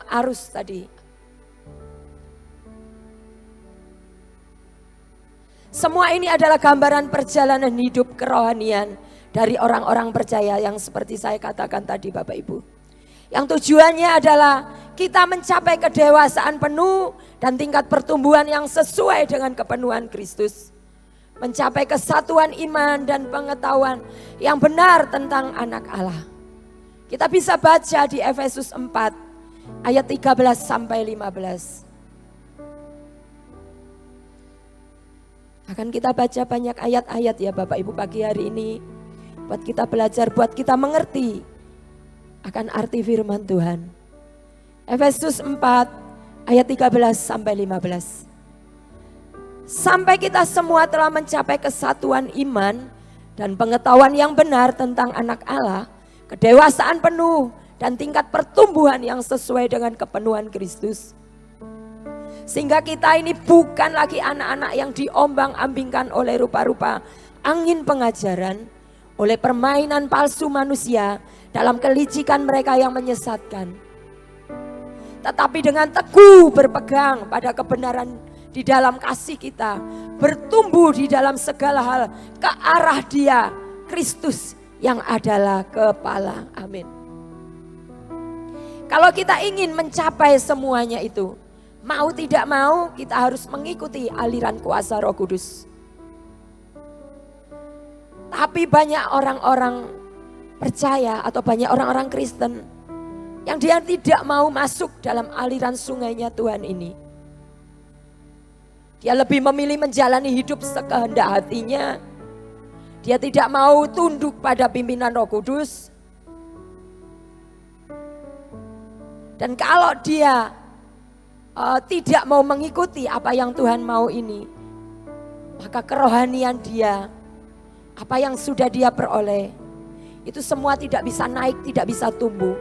arus tadi. Semua ini adalah gambaran perjalanan hidup kerohanian dari orang-orang percaya yang seperti saya katakan tadi Bapak Ibu. Yang tujuannya adalah kita mencapai kedewasaan penuh dan tingkat pertumbuhan yang sesuai dengan kepenuhan Kristus. Mencapai kesatuan iman dan pengetahuan yang benar tentang anak Allah. Kita bisa baca di Efesus 4 ayat 13 sampai 15. Akan kita baca banyak ayat-ayat ya Bapak Ibu pagi hari ini. Buat kita belajar, buat kita mengerti akan arti firman Tuhan. Efesus 4 ayat 13 sampai 15. Sampai kita semua telah mencapai kesatuan iman dan pengetahuan yang benar tentang anak Allah, kedewasaan penuh dan tingkat pertumbuhan yang sesuai dengan kepenuhan Kristus. Sehingga kita ini bukan lagi anak-anak yang diombang-ambingkan oleh rupa-rupa angin pengajaran, oleh permainan palsu manusia dalam kelicikan mereka yang menyesatkan. Tetapi dengan teguh berpegang pada kebenaran di dalam kasih kita, bertumbuh di dalam segala hal ke arah Dia, Kristus yang adalah kepala. Amin. Kalau kita ingin mencapai semuanya itu, mau tidak mau kita harus mengikuti aliran kuasa Roh Kudus. Tapi banyak orang-orang percaya atau banyak orang-orang Kristen yang dia tidak mau masuk dalam aliran sungainya Tuhan ini. Dia lebih memilih menjalani hidup sekehendak hatinya. Dia tidak mau tunduk pada pimpinan Roh Kudus. Dan kalau dia tidak mau mengikuti apa yang Tuhan mau ini, maka kerohanian dia, apa yang sudah dia peroleh, itu semua tidak bisa naik, tidak bisa tumbuh.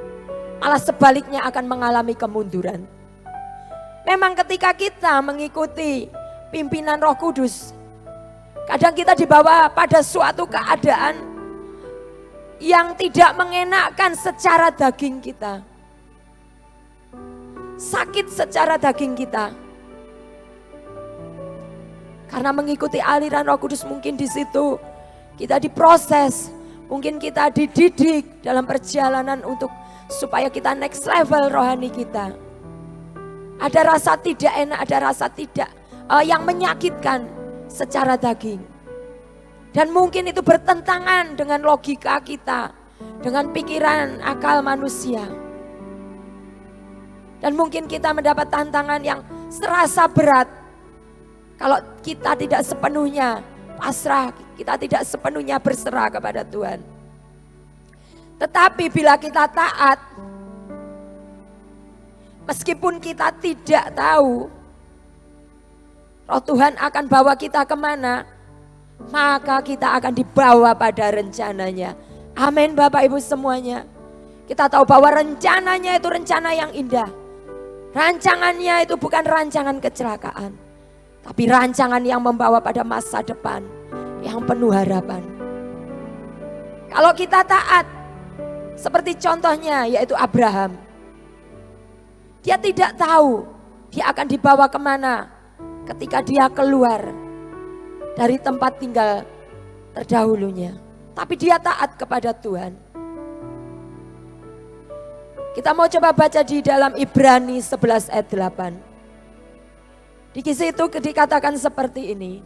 Malah sebaliknya akan mengalami kemunduran. Memang ketika kita mengikuti pimpinan Roh Kudus, kadang kita dibawa pada suatu keadaan yang tidak mengenakkan secara daging kita. Sakit secara daging kita. Karena mengikuti aliran Roh Kudus mungkin di situ kita diproses, mungkin kita dididik dalam perjalanan untuk supaya kita next level rohani kita. Ada rasa tidak enak, ada rasa tidak yang menyakitkan secara daging. Dan mungkin itu bertentangan dengan logika kita, dengan pikiran akal manusia. Dan mungkin kita mendapat tantangan yang serasa berat. Kalau kita tidak sepenuhnya pasrah, kita tidak sepenuhnya berserah kepada Tuhan. Tetapi bila kita taat, meskipun kita tidak tahu Roh Tuhan akan bawa kita kemana, maka kita akan dibawa pada rencananya. Amin Bapak Ibu semuanya. Kita tahu bahwa rencananya itu rencana yang indah. Rancangannya itu bukan rancangan kecelakaan, tapi rancangan yang membawa pada masa depan yang penuh harapan. Kalau kita taat, seperti contohnya yaitu Abraham. Dia tidak tahu dia akan dibawa kemana ketika dia keluar dari tempat tinggal terdahulunya. Tapi dia taat kepada Tuhan. Kita mau coba baca di dalam Ibrani 11 ayat 8. Di situ dikatakan seperti ini.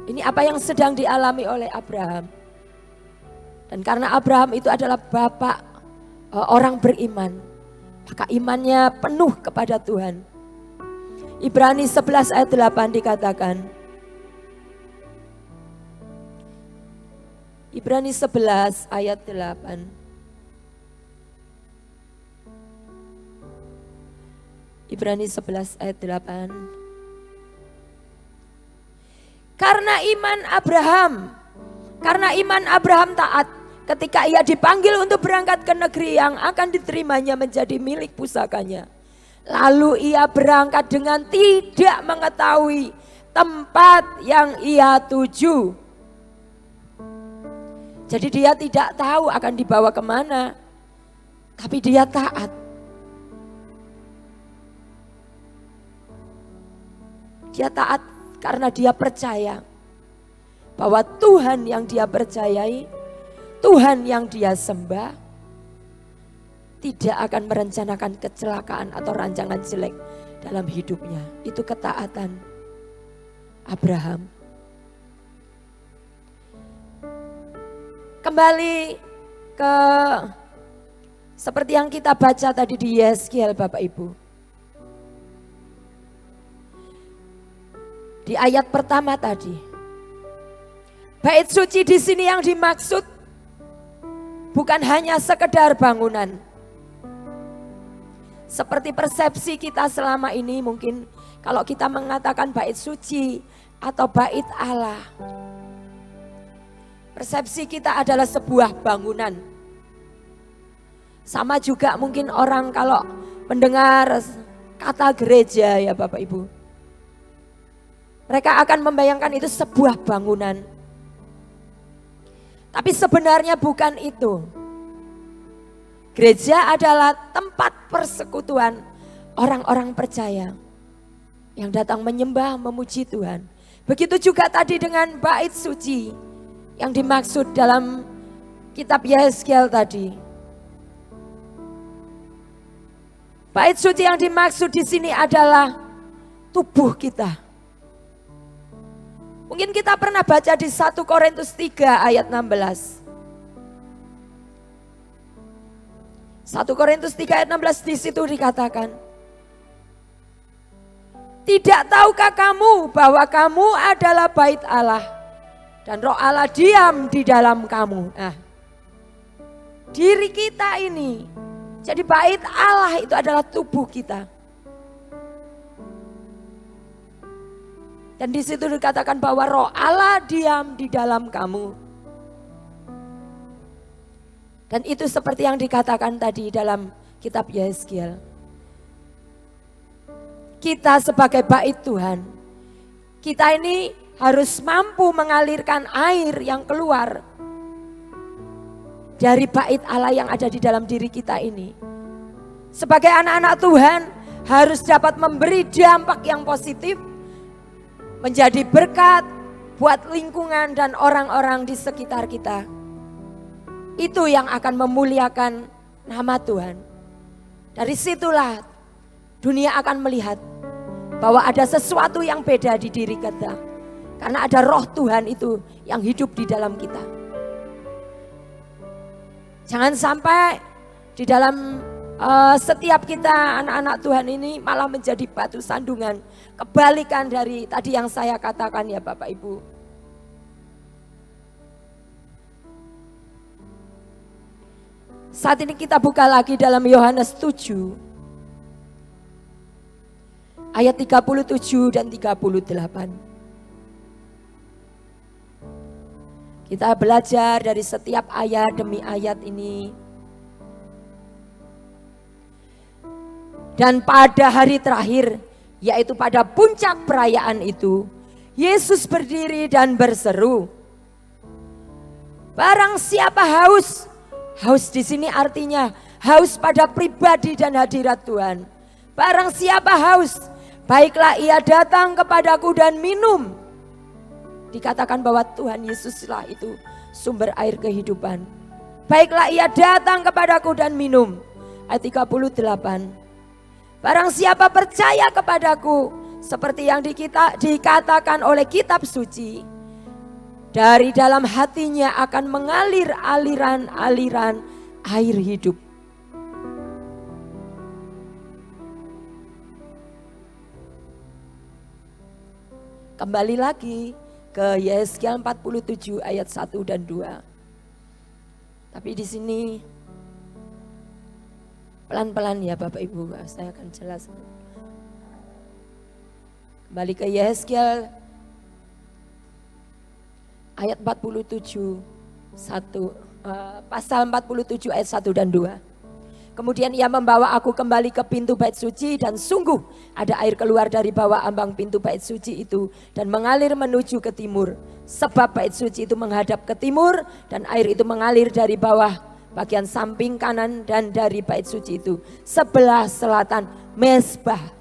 Ini apa yang sedang dialami oleh Abraham. Dan karena Abraham itu adalah bapak orang beriman, maka imannya penuh kepada Tuhan. Ibrani 11 ayat 8 dikatakan. Ibrani 11 ayat 8. Ibrani 11 ayat 8. Karena iman Abraham taat ketika ia dipanggil untuk berangkat ke negeri yang akan diterimanya menjadi milik pusakanya. Lalu ia berangkat dengan tidak mengetahui tempat yang ia tuju. Jadi dia tidak tahu akan dibawa kemana, tapi dia taat. Dia taat karena dia percaya bahwa Tuhan yang dia percayai, Tuhan yang dia sembah, tidak akan merencanakan kecelakaan atau rancangan jelek dalam hidupnya. Itu ketaatan Abraham. Kembali ke seperti yang kita baca tadi di Yeskiel, Bapak Ibu. Di ayat pertama tadi, bait suci di sini yang dimaksud bukan hanya sekedar bangunan. Seperti persepsi kita selama ini, mungkin kalau kita mengatakan bait suci atau bait Allah, persepsi kita adalah sebuah bangunan. Sama juga mungkin orang kalau mendengar kata gereja, ya Bapak Ibu, mereka akan membayangkan itu sebuah bangunan. Tapi sebenarnya bukan itu. Gereja adalah tempat persekutuan orang-orang percaya yang datang menyembah, memuji Tuhan. Begitu juga tadi dengan bait suci yang dimaksud dalam kitab Yeskiel tadi. Bait suci yang dimaksud di sini adalah tubuh kita. Mungkin kita pernah baca di 1 Korintus 3 ayat 16. 1 Korintus 3 ayat 16 di situ dikatakan, tidak tahukah kamu bahwa kamu adalah bait Allah dan Roh Allah diam di dalam kamu. Nah, diri kita ini, jadi bait Allah itu adalah tubuh kita. Dan di situ dikatakan bahwa Roh Allah diam di dalam kamu. Dan itu seperti yang dikatakan tadi dalam kitab Yeskiel. Kita sebagai bait Tuhan, kita ini harus mampu mengalirkan air yang keluar dari bait Allah yang ada di dalam diri kita ini. Sebagai anak-anak Tuhan harus dapat memberi dampak yang positif, menjadi berkat buat lingkungan dan orang-orang di sekitar kita. Itu yang akan memuliakan nama Tuhan. Dari situlah dunia akan melihat bahwa ada sesuatu yang beda di diri kita. Karena ada Roh Tuhan itu yang hidup di dalam kita. Jangan sampai di dalam setiap kita anak-anak Tuhan ini malah menjadi batu sandungan. Kebalikan dari tadi yang saya katakan ya Bapak Ibu. Saat ini kita buka lagi dalam Yohanes 7 ayat 37 dan 38. Kita belajar dari setiap ayat demi ayat ini. Dan pada hari terakhir, yaitu pada puncak perayaan itu, Yesus berdiri dan berseru, barang siapa haus, haus di sini artinya haus pada pribadi dan hadirat Tuhan. Barang siapa haus, baiklah ia datang kepadaku dan minum. Dikatakan bahwa Tuhan Yesuslah itu sumber air kehidupan. Baiklah ia datang kepadaku dan minum. Ayat 38. Barang siapa percaya kepadaku, seperti yang dikatakan oleh kitab suci, dari dalam hatinya akan mengalir aliran-aliran air hidup. Kembali lagi ke Yeskiel 47 ayat 1 dan 2. Tapi di sini pelan-pelan ya Bapak Ibu, saya akan jelaskan. Kembali ke Yeskiel ayat 47 pasal 47 ayat 1 dan 2. Kemudian ia membawa aku kembali ke pintu bait suci dan sungguh ada air keluar dari bawah ambang pintu bait suci itu dan mengalir menuju ke timur. Sebab bait suci itu menghadap ke timur dan air itu mengalir dari bawah bagian samping kanan dan dari bait suci itu sebelah selatan mezbah.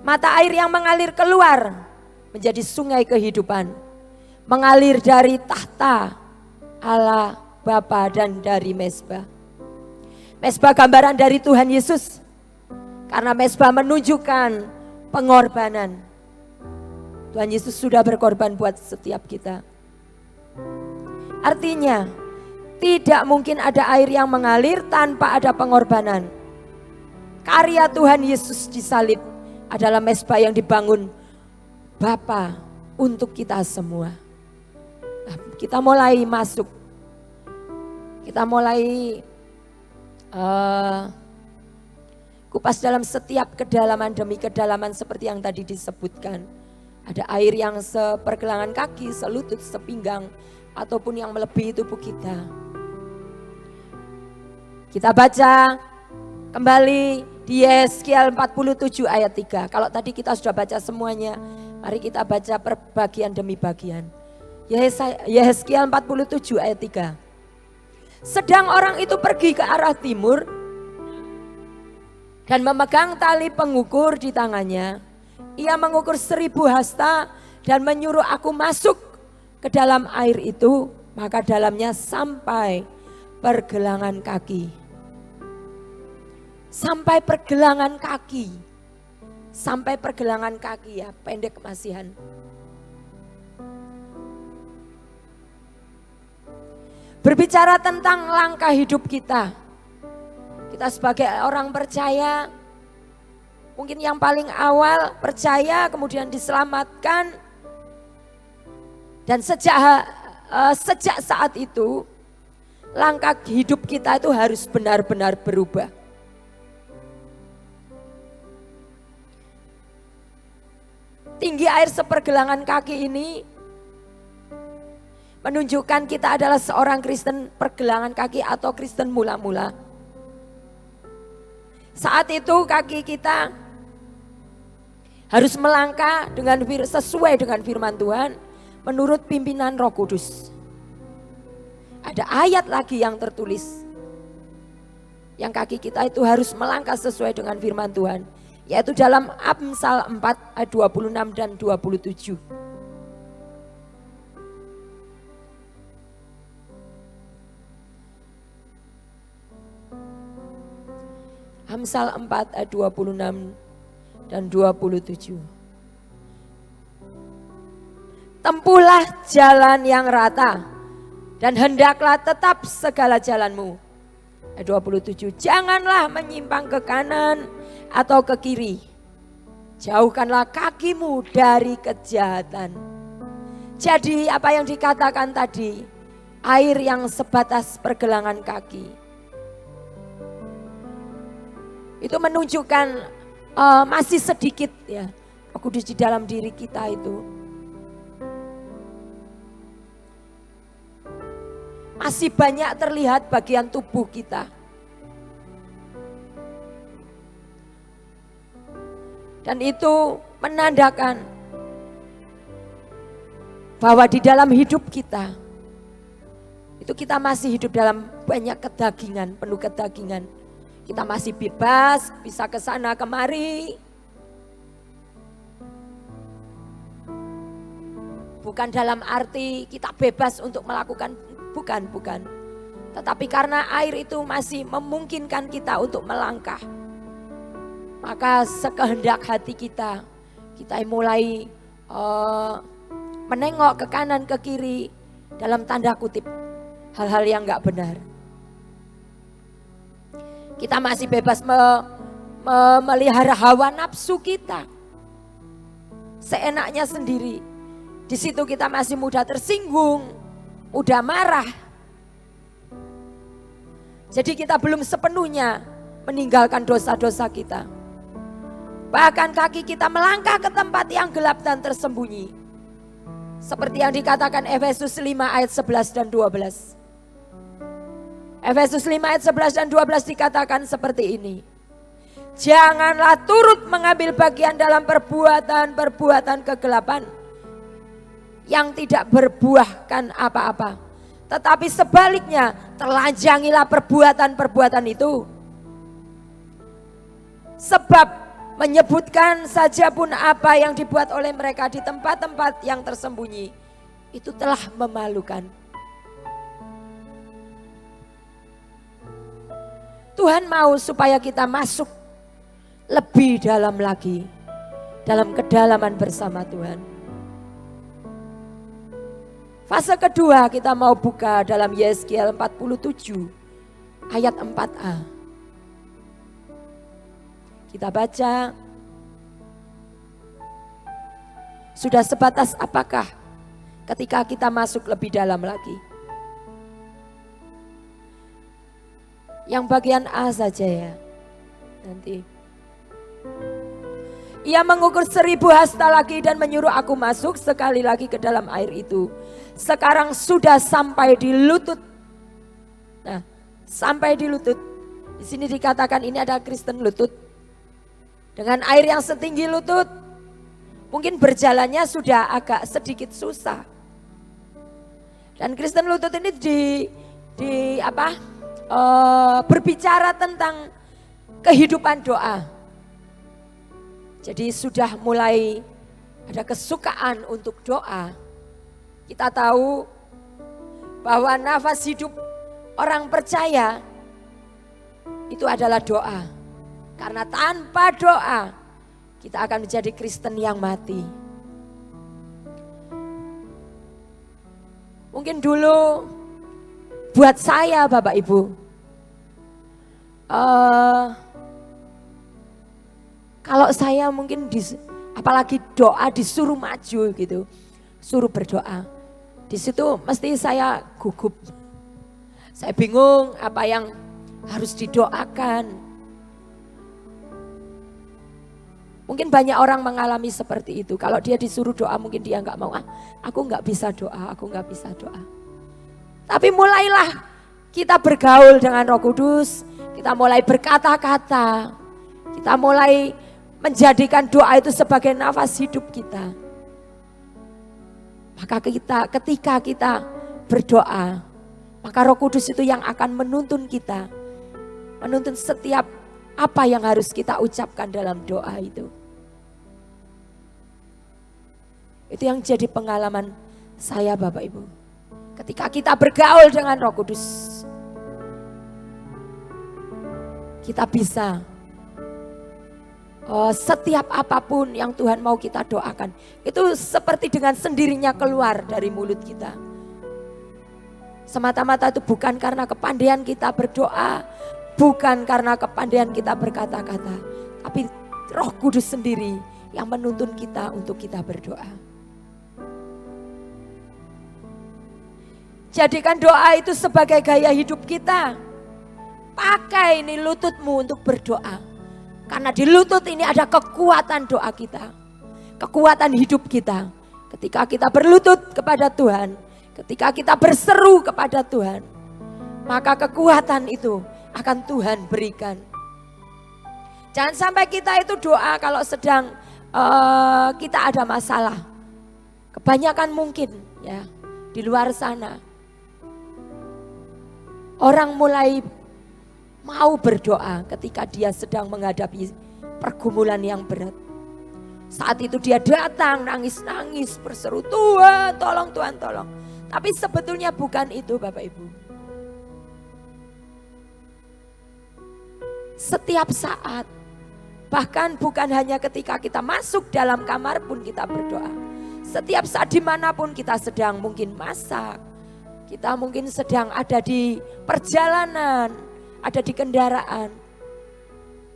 Mata air yang mengalir keluar menjadi sungai kehidupan. Mengalir dari tahta Allah Bapa dan dari mezbah. Mezbah gambaran dari Tuhan Yesus. Karena mezbah menunjukkan pengorbanan. Tuhan Yesus sudah berkorban buat setiap kita. Artinya, tidak mungkin ada air yang mengalir tanpa ada pengorbanan. Karya Tuhan Yesus di salib adalah mezbah yang dibangun Bapa untuk kita semua. Nah, kita mulai masuk. Kita mulai kupas dalam setiap kedalaman demi kedalaman seperti yang tadi disebutkan. Ada air yang sepergelangan kaki, selutut, sepinggang, ataupun yang melebihi tubuh kita. Kita baca kembali di Yeskiel 47 ayat 3. Kalau tadi kita sudah baca semuanya, mari kita baca per bagian demi bagian. Yeskiel 47 ayat 3. Sedang orang itu pergi ke arah timur dan memegang tali pengukur di tangannya. Ia mengukur 1000 hasta dan menyuruh aku masuk ke dalam air itu, maka dalamnya sampai pergelangan kaki. Sampai pergelangan kaki. Sampai pergelangan kaki ya, pendek kemasihan. Berbicara tentang langkah hidup kita. Kita sebagai orang percaya, mungkin yang paling awal percaya kemudian diselamatkan. Dan sejak saat itu, langkah hidup kita itu harus benar-benar berubah. Tinggi air sepergelangan kaki ini menunjukkan kita adalah seorang Kristen pergelangan kaki atau Kristen mula-mula. Saat itu kaki kita harus melangkah sesuai dengan firman Tuhan menurut pimpinan Roh Kudus. Ada ayat lagi yang tertulis. Yang kaki kita itu harus melangkah sesuai dengan firman Tuhan. Yaitu dalam Amsal 4 ayat 26 dan 27. Amsal 4 ayat 26 dan 27. Tempuhlah jalan yang rata dan hendaklah tetap segala jalanmu. Ayat 27. Janganlah menyimpang ke kanan atau ke kiri. Jauhkanlah kakimu dari kejahatan. Jadi apa yang dikatakan tadi, air yang sebatas pergelangan kaki. Itu menunjukkan masih sedikit ya Roh Kudus di dalam diri kita itu. Masih banyak terlihat bagian tubuh kita. Dan itu menandakan bahwa di dalam hidup kita, itu kita masih hidup dalam banyak kedagingan, penuh kedagingan. Kita masih bebas, bisa ke sana kemari. Bukan dalam arti kita bebas untuk melakukan, bukan. Tetapi karena air itu masih memungkinkan kita untuk melangkah. Maka sekehendak hati kita mulai menengok ke kanan ke kiri dalam tanda kutip hal-hal yang gak benar. Kita masih bebas memelihara hawa nafsu kita seenaknya sendiri. Di situ kita masih mudah tersinggung, mudah marah. Jadi kita belum sepenuhnya meninggalkan dosa-dosa kita. Bahkan kaki kita melangkah ke tempat yang gelap dan tersembunyi. Seperti yang dikatakan Efesus 5 ayat 11 dan 12. Efesus 5 ayat 11 dan 12 dikatakan seperti ini. Janganlah turut mengambil bagian dalam perbuatan-perbuatan kegelapan yang tidak berbuahkan apa-apa. Tetapi sebaliknya telanjangilah perbuatan-perbuatan itu. Sebab menyebutkan saja pun apa yang dibuat oleh mereka di tempat-tempat yang tersembunyi itu telah memalukan. Tuhan mau supaya kita masuk lebih dalam lagi dalam kedalaman bersama Tuhan. Fase kedua kita mau buka dalam Yeskiel 47 ayat 4a. Kita baca. Sudah sebatas apakah ketika kita masuk lebih dalam lagi? Yang bagian A saja ya. Nanti. Ia mengukur 1000 hasta lagi dan menyuruh aku masuk sekali lagi ke dalam air itu. Sekarang sudah sampai di lutut. Nah, sampai di lutut. Di sini dikatakan ini ada Kristen lutut. Dengan air yang setinggi lutut. Mungkin berjalannya sudah agak sedikit susah. Dan Kristen lutut ini berbicara tentang kehidupan doa. Jadi sudah mulai ada kesukaan untuk doa. Kita tahu bahwa nafas hidup orang percaya itu adalah doa. Karena tanpa doa kita akan menjadi Kristen yang mati. Mungkin dulu buat saya Bapak Ibu, kalau saya mungkin apalagi doa disuruh maju gitu, suruh berdoa, di situ mesti saya gugup, saya bingung apa yang harus didoakan. Mungkin banyak orang mengalami seperti itu. Kalau dia disuruh doa mungkin dia nggak mau. Aku nggak bisa doa, aku nggak bisa doa. Tapi mulailah kita bergaul dengan Roh Kudus, kita mulai berkata-kata, kita mulai menjadikan doa itu sebagai nafas hidup kita. Maka ketika kita berdoa, maka Roh Kudus itu yang akan menuntun kita, menuntun setiap apa yang harus kita ucapkan dalam doa itu. Itu yang jadi pengalaman saya Bapak Ibu. Ketika kita bergaul dengan Roh Kudus, kita bisa setiap apapun yang Tuhan mau kita doakan, itu seperti dengan sendirinya keluar dari mulut kita. Semata-mata itu bukan karena kepandaian kita berdoa, bukan karena kepandaian kita berkata-kata, tapi Roh Kudus sendiri yang menuntun kita untuk kita berdoa. Jadikan doa itu sebagai gaya hidup kita. Pakai ini lututmu untuk berdoa. Karena di lutut ini ada kekuatan doa kita. Kekuatan hidup kita. Ketika kita berlutut kepada Tuhan, ketika kita berseru kepada Tuhan, maka kekuatan itu akan Tuhan berikan. Jangan sampai kita itu doa kalau sedang kita ada masalah. Kebanyakan mungkin ya di luar sana orang mulai mau berdoa ketika dia sedang menghadapi pergumulan yang berat. Saat itu dia datang nangis-nangis berseru, Tuhan tolong, Tuhan tolong. Tapi sebetulnya bukan itu Bapak Ibu. Setiap saat, bahkan bukan hanya ketika kita masuk dalam kamar pun kita berdoa. Setiap saat dimanapun kita sedang mungkin masak, kita mungkin sedang ada di perjalanan, ada di kendaraan.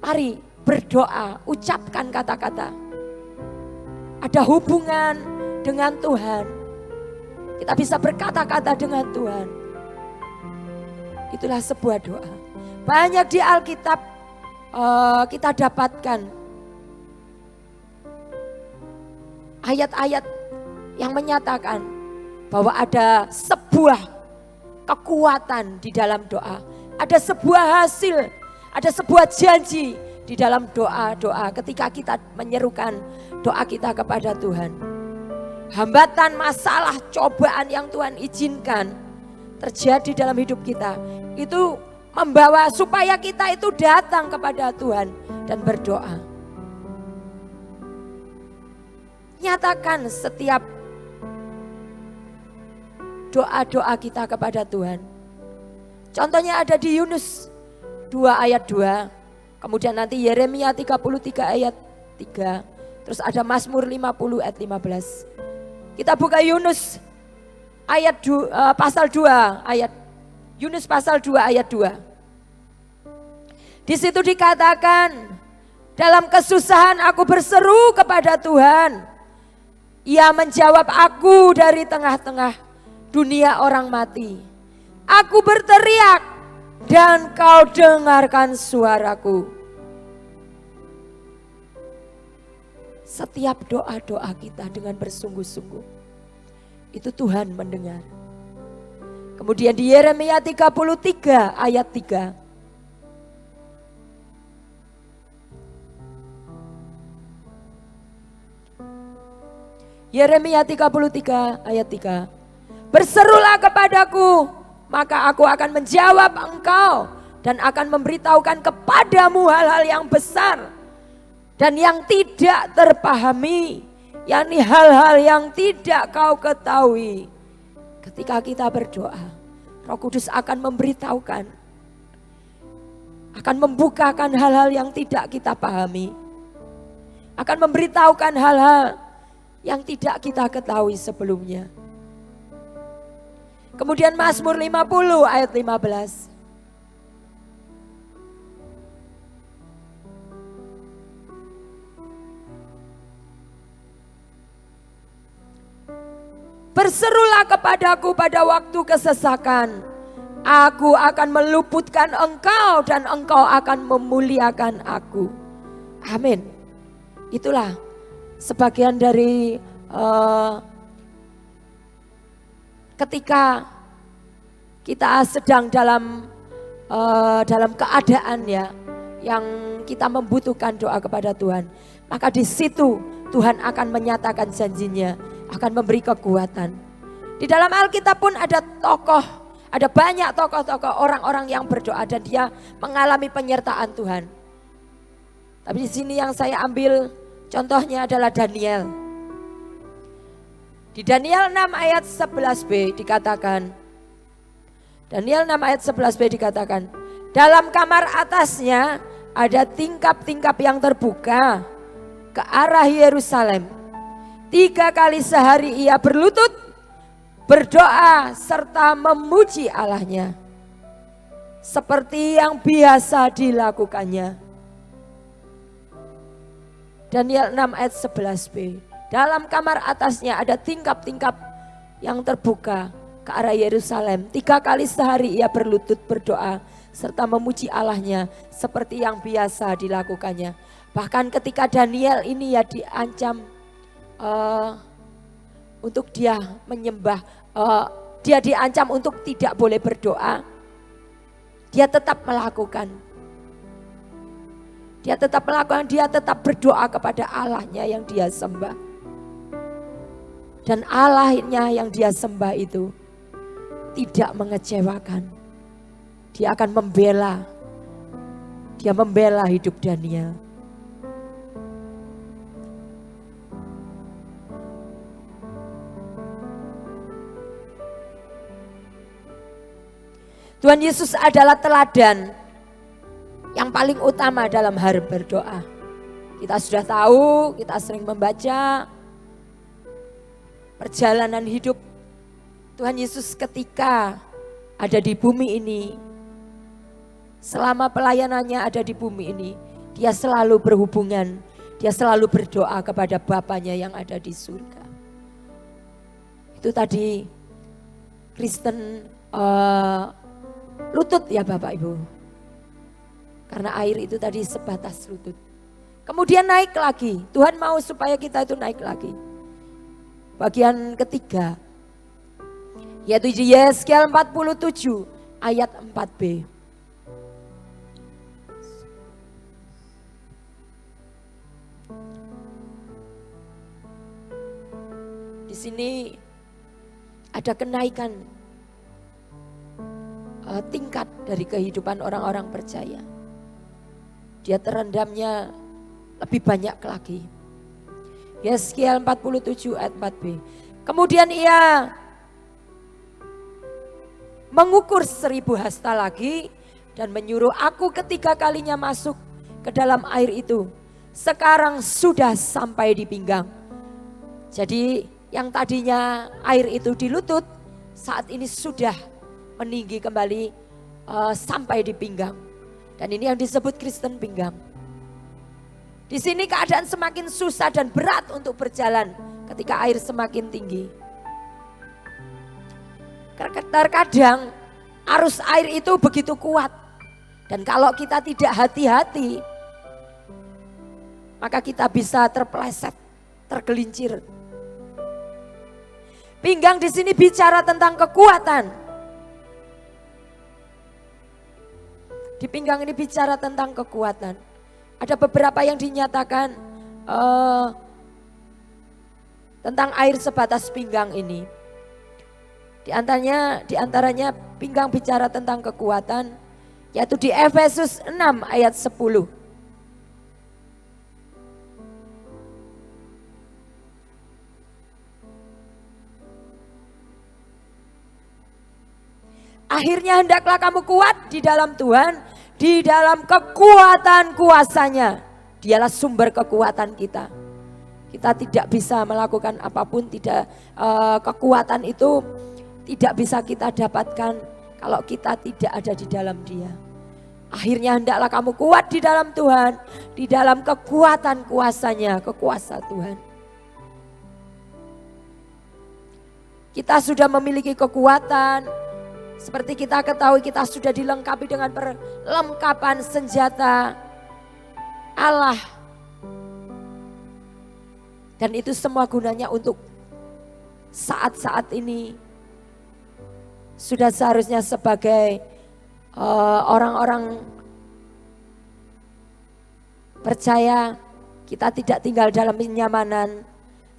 Mari berdoa, ucapkan kata-kata. Ada hubungan dengan Tuhan. Kita bisa berkata-kata dengan Tuhan. Itulah sebuah doa. Banyak di Alkitab kita dapatkan ayat-ayat yang menyatakan bahwa ada sebuah kekuatan di dalam doa. ada sebuah hasil, ada sebuah janji di dalam doa-doa ketika kita menyerukan doa kita kepada Tuhan. Hambatan, masalah, cobaan yang Tuhan izinkan terjadi dalam hidup kita, itu membawa supaya kita itu datang kepada Tuhan dan berdoa. Nyatakan setiap doa-doa kita kepada Tuhan. Contohnya ada di Yunus 2 ayat 2, kemudian nanti Yeremia 33 ayat 3, terus ada Mazmur 50 ayat 15. Kita buka Yunus ayat pasal 2 ayat Yunus pasal 2 ayat 2. Di situ dikatakan, dalam kesusahan aku berseru kepada Tuhan. Ia menjawab aku dari tengah-tengah dunia orang mati. Aku berteriak dan kau dengarkan suaraku. Setiap doa-doa kita dengan bersungguh-sungguh, itu Tuhan mendengar. Kemudian di Yeremia 33 ayat 3. Yeremia 33 ayat 3. Berserulah kepadaku, maka aku akan menjawab engkau dan akan memberitahukan kepadamu hal-hal yang besar dan yang tidak terpahami, yakni hal-hal yang tidak kau ketahui. Ketika kita berdoa, Roh Kudus akan memberitahukan, akan membukakan hal-hal yang tidak kita pahami, akan memberitahukan hal-hal yang tidak kita ketahui sebelumnya. Kemudian Mazmur 50 ayat 15. Berserulah kepadaku pada waktu kesesakan. Aku akan meluputkan engkau dan engkau akan memuliakan aku. Amin. Itulah sebagian dari ketika kita sedang dalam keadaan ya yang kita membutuhkan doa kepada Tuhan, maka di situ Tuhan akan menyatakan janjinya, akan memberi kekuatan. Di dalam Alkitab pun ada banyak tokoh-tokoh orang-orang yang berdoa dan dia mengalami penyertaan Tuhan. Tapi di sini yang saya ambil contohnya adalah Daniel. Di Daniel 6 ayat 11b dikatakan, Daniel 6 ayat 11b dikatakan, dalam kamar atasnya ada tingkap-tingkap yang terbuka ke arah Yerusalem. 3 kali sehari ia berlutut, berdoa serta memuji Allahnya, seperti yang biasa dilakukannya. Daniel 6 ayat 11b. Dalam kamar atasnya ada tingkap-tingkap yang terbuka ke arah Yerusalem. 3 kali sehari ia berlutut berdoa serta memuji Allahnya seperti yang biasa dilakukannya. Bahkan ketika Daniel ini ya diancam untuk dia menyembah, dia diancam untuk tidak boleh berdoa, dia tetap melakukan. Dia tetap berdoa kepada Allahnya yang dia sembah. Dan Allahnya yang dia sembah itu tidak mengecewakan. Dia akan membela. Dia membela hidup Daniel. Tuhan Yesus adalah teladan yang paling utama dalam hal berdoa. Kita sudah tahu, kita sering membaca perjalanan hidup Tuhan Yesus ketika ada di bumi ini. Selama pelayanannya ada di bumi ini, dia selalu berhubungan, dia selalu berdoa kepada Bapanya yang ada di surga. Itu tadi Kristen lutut ya Bapak Ibu. Karena air itu tadi sebatas lutut. Kemudian naik lagi. Tuhan mau supaya kita itu naik lagi. Bagian ketiga. Yaitu di Yesaya 47 ayat 4b. sini ada kenaikan tingkat dari kehidupan orang-orang percaya. Dia terendamnya lebih banyak lagi. Yeskiel 47 ayat 4b. Kemudian ia mengukur 1000 hasta lagi dan menyuruh aku ketiga kalinya masuk ke dalam air itu. Sekarang sudah sampai di pinggang. Jadi yang tadinya air itu di lutut, saat ini sudah meninggi kembali sampai di pinggang. Dan ini yang disebut Kristen pinggang. Di sini keadaan semakin susah dan berat untuk berjalan ketika air semakin tinggi. Terkadang arus air itu begitu kuat. Dan kalau kita tidak hati-hati, maka kita bisa terpeleset, tergelincir. Pinggang di sini bicara tentang kekuatan. Di pinggang ini bicara tentang kekuatan. Ada beberapa yang dinyatakan tentang air sebatas pinggang ini. Di antaranya pinggang bicara tentang kekuatan, yaitu di Efesus 6 ayat 10. Akhirnya hendaklah kamu kuat di dalam Tuhan, di dalam kekuatan kuasanya. Dialah sumber kekuatan kita. Kita tidak bisa melakukan apapun, kekuatan itu tidak bisa kita dapatkan kalau kita tidak ada di dalam Dia. Akhirnya hendaklah kamu kuat di dalam Tuhan, di dalam kekuatan kuasanya, kekuasa Tuhan. Kita sudah memiliki kekuatan. Seperti kita ketahui, kita sudah dilengkapi dengan perlengkapan senjata Allah. Dan itu semua gunanya untuk saat-saat ini. Sudah seharusnya sebagai orang-orang percaya, kita tidak tinggal dalam kenyamanan.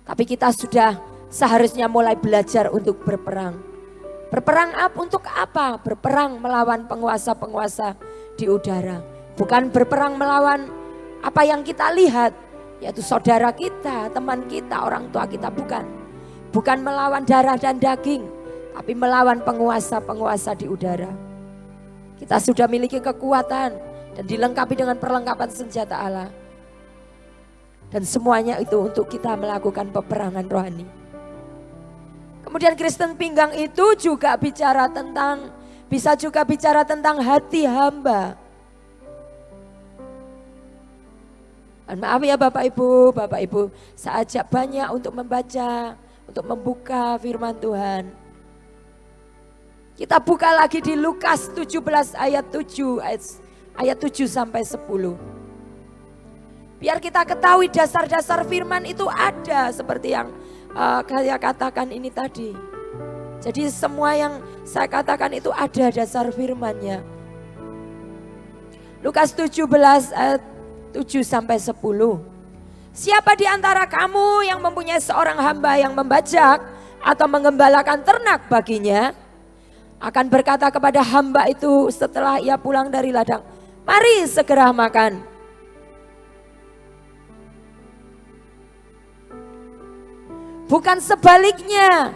Tapi kita sudah seharusnya mulai belajar untuk berperang. Berperang untuk apa? Berperang melawan penguasa-penguasa di udara. Bukan berperang melawan apa yang kita lihat, yaitu saudara kita, teman kita, orang tua kita, bukan. Bukan melawan darah dan daging, tapi melawan penguasa-penguasa di udara. Kita sudah memiliki kekuatan dan dilengkapi dengan perlengkapan senjata Allah. Dan semuanya itu untuk kita melakukan peperangan rohani. Kemudian Kristen pinggang itu juga bisa juga bicara tentang hati hamba. Dan maaf ya Bapak Ibu, saya ajak banyak untuk membaca, untuk membuka firman Tuhan. Kita buka lagi di Lukas 17 ayat 7 sampai 10. Biar kita ketahui dasar-dasar firman itu ada seperti yang saya katakan ini tadi. Jadi semua yang saya katakan itu ada dasar firman-Nya. Lukas 17 ayat 7 sampai 10. Siapa di antara kamu yang mempunyai seorang hamba yang membajak atau mengembalakan ternak baginya, akan berkata kepada hamba itu setelah ia pulang dari ladang, mari segera makan. Bukan sebaliknya.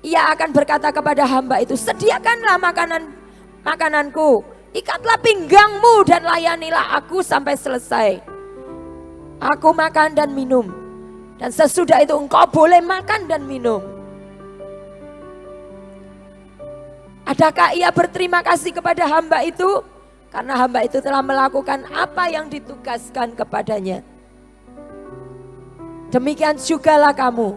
Ia akan berkata kepada hamba itu, sediakanlah makananku, ikatlah pinggangmu dan layanilah aku sampai selesai. Aku makan dan minum, dan sesudah itu engkau boleh makan dan minum. Adakah ia berterima kasih kepada hamba itu? Karena hamba itu telah melakukan apa yang ditugaskan kepadanya. Demikian jugalah kamu,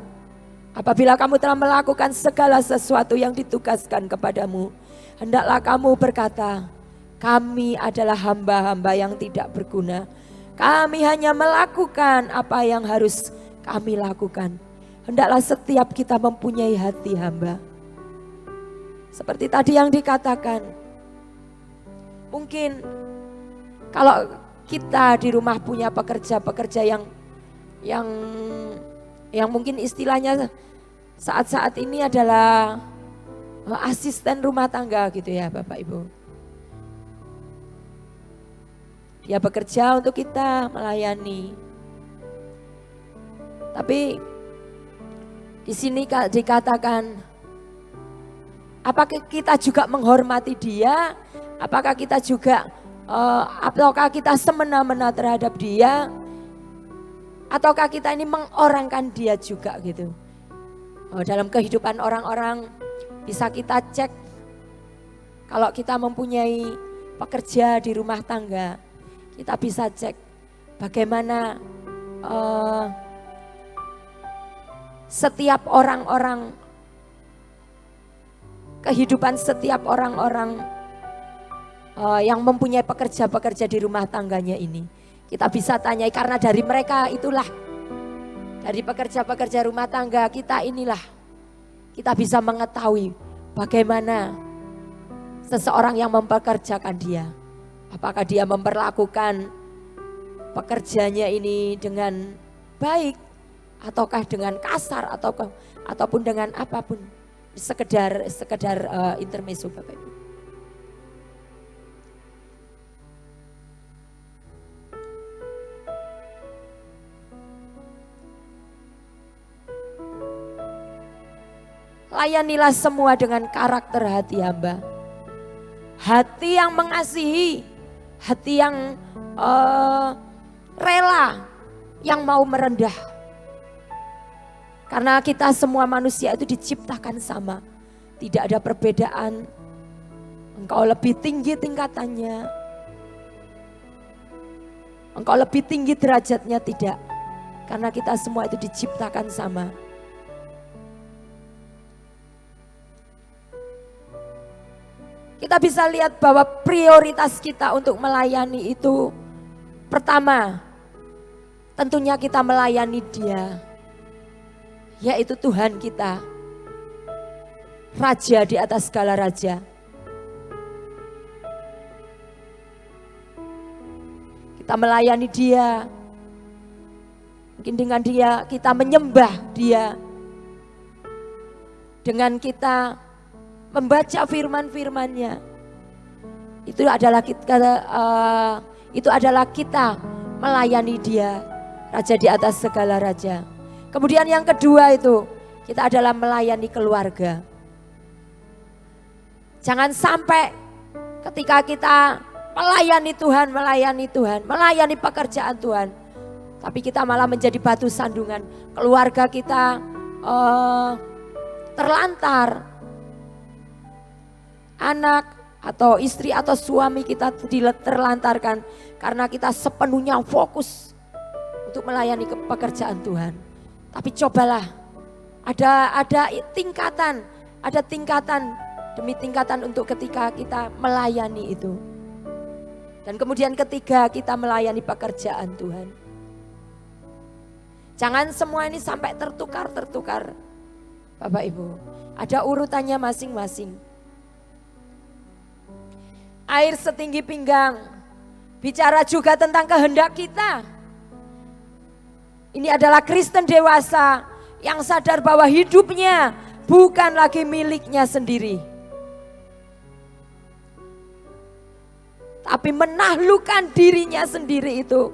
apabila kamu telah melakukan segala sesuatu yang ditugaskan kepadamu, hendaklah kamu berkata, kami adalah hamba-hamba yang tidak berguna. Kami hanya melakukan apa yang harus kami lakukan. Hendaklah setiap kita mempunyai hati hamba. Seperti tadi yang dikatakan, mungkin kalau kita di rumah punya pekerja-pekerja yang mungkin istilahnya saat-saat ini adalah asisten rumah tangga gitu ya Bapak Ibu. Dia bekerja untuk kita melayani. Tapi di sini dikatakan, apakah kita juga menghormati dia? Apakah kita juga, ataukah kita semena-mena terhadap dia? Ataukah kita ini mengorangkan dia juga gitu? Dalam kehidupan orang-orang bisa kita cek kalau kita mempunyai pekerja di rumah tangga, kita bisa cek bagaimana setiap orang-orang, kehidupan setiap orang-orang yang mempunyai pekerja-pekerja di rumah tangganya ini. Kita bisa tanyai karena dari mereka itulah, dari pekerja-pekerja rumah tangga kita inilah, kita bisa mengetahui bagaimana seseorang yang mempekerjakan dia. Apakah dia memperlakukan pekerjanya ini dengan baik, ataukah dengan kasar, ataupun dengan apapun. Sekedar intermezzo Bapak Ibu. Layanilah semua dengan karakter hati hamba. Hati yang mengasihi, hati yang rela, yang mau merendah. Karena kita semua manusia itu diciptakan sama. Tidak ada perbedaan. Engkau lebih tinggi tingkatannya. Engkau lebih tinggi derajatnya, tidak. Karena kita semua itu diciptakan sama. Kita bisa lihat bahwa prioritas kita untuk melayani itu, pertama, tentunya kita melayani Dia, yaitu Tuhan kita, Raja di atas segala raja. Kita melayani Dia, mungkin dengan Dia kita menyembah Dia, dengan kita membaca firman-firman-Nya. Itu adalah kita melayani Dia, Raja di atas segala raja. Kemudian yang kedua itu, kita adalah melayani keluarga. Jangan sampai ketika kita melayani Tuhan, melayani pekerjaan Tuhan, tapi kita malah menjadi batu sandungan. Keluarga kita terlantar. Anak atau istri atau suami kita terlantarkan karena kita sepenuhnya fokus untuk melayani pekerjaan Tuhan. Tapi cobalah, ada tingkatan demi tingkatan untuk ketika kita melayani itu. Dan kemudian ketiga, kita melayani pekerjaan Tuhan. Jangan semua ini sampai tertukar. Bapak Ibu, ada urutannya masing-masing. Air setinggi pinggang, bicara juga tentang kehendak kita. Ini adalah Kristen dewasa yang sadar bahwa hidupnya bukan lagi miliknya sendiri, tapi menaklukkan dirinya sendiri itu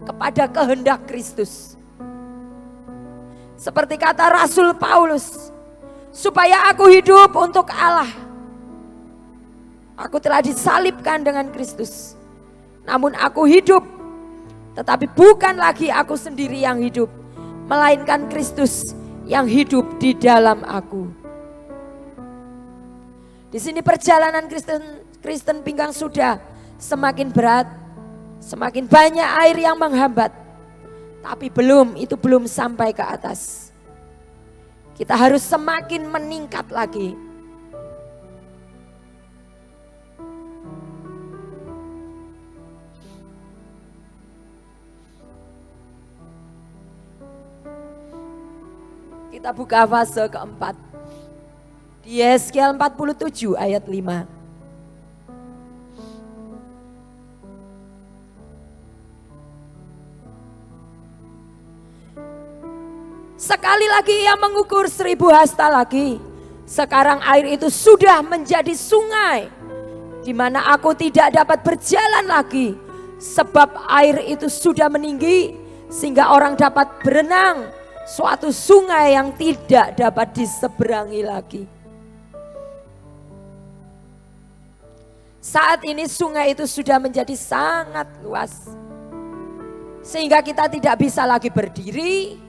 kepada kehendak Kristus. Seperti kata Rasul Paulus, supaya aku hidup untuk Allah. Aku telah disalibkan dengan Kristus. Namun aku hidup, tetapi bukan lagi aku sendiri yang hidup, melainkan Kristus yang hidup di dalam aku. Di sini perjalanan Kristen pinggang sudah semakin berat, semakin banyak air yang menghambat. Tapi itu belum sampai ke atas. Kita harus semakin meningkat lagi. Kita buka fase keempat. Di Yeskiel 47 ayat 5. Sekali lagi ia mengukur 1000 hasta lagi. Sekarang air itu sudah menjadi sungai, di mana aku tidak dapat berjalan lagi, sebab air itu sudah meninggi, sehingga orang dapat berenang, suatu sungai yang tidak dapat diseberangi lagi. Saat ini sungai itu sudah menjadi sangat luas, sehingga kita tidak bisa lagi berdiri,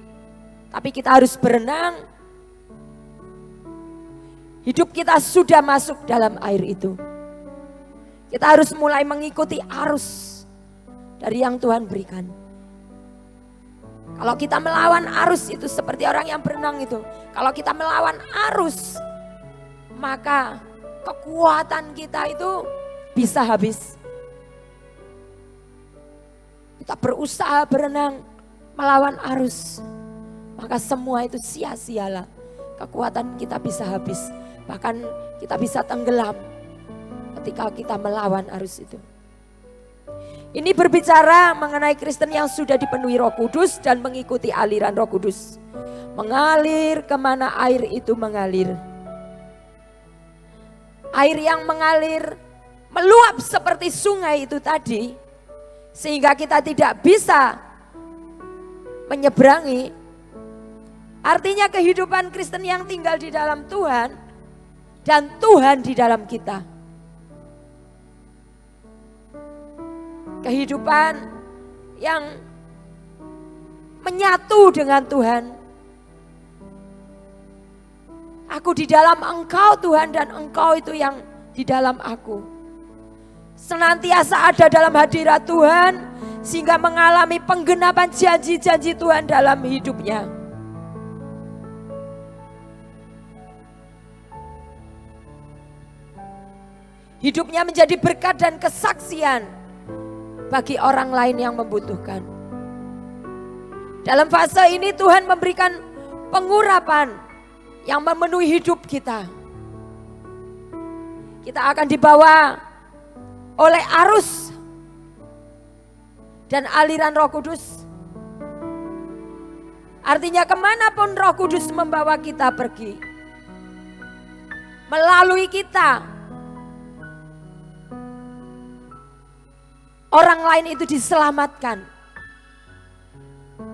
tapi kita harus berenang. Hidup kita sudah masuk dalam air itu. Kita harus mulai mengikuti arus dari yang Tuhan berikan. Kalau kita melawan arus itu seperti orang yang berenang itu. Kalau kita melawan arus, maka kekuatan kita itu bisa habis. Kita berusaha berenang melawan arus, maka semua itu sia-sialah. Kekuatan kita bisa habis. Bahkan kita bisa tenggelam ketika kita melawan arus itu. Ini berbicara mengenai Kristen yang sudah dipenuhi Roh Kudus dan mengikuti aliran Roh Kudus. Mengalir kemana air itu mengalir. Air yang mengalir meluap seperti sungai itu tadi, sehingga kita tidak bisa menyeberangi. Artinya kehidupan Kristen yang tinggal di dalam Tuhan dan Tuhan di dalam kita. Kehidupan yang menyatu dengan Tuhan. Aku di dalam Engkau Tuhan, dan Engkau itu yang di dalam aku. Senantiasa ada dalam hadirat Tuhan, sehingga mengalami penggenapan janji-janji Tuhan dalam hidupnya. Hidupnya menjadi berkat dan kesaksian bagi orang lain yang membutuhkan. Dalam fase ini Tuhan memberikan pengurapan yang memenuhi hidup kita. Kita akan dibawa oleh arus dan aliran Roh Kudus. Artinya kemanapun Roh Kudus membawa kita pergi, melalui kita, orang lain itu diselamatkan.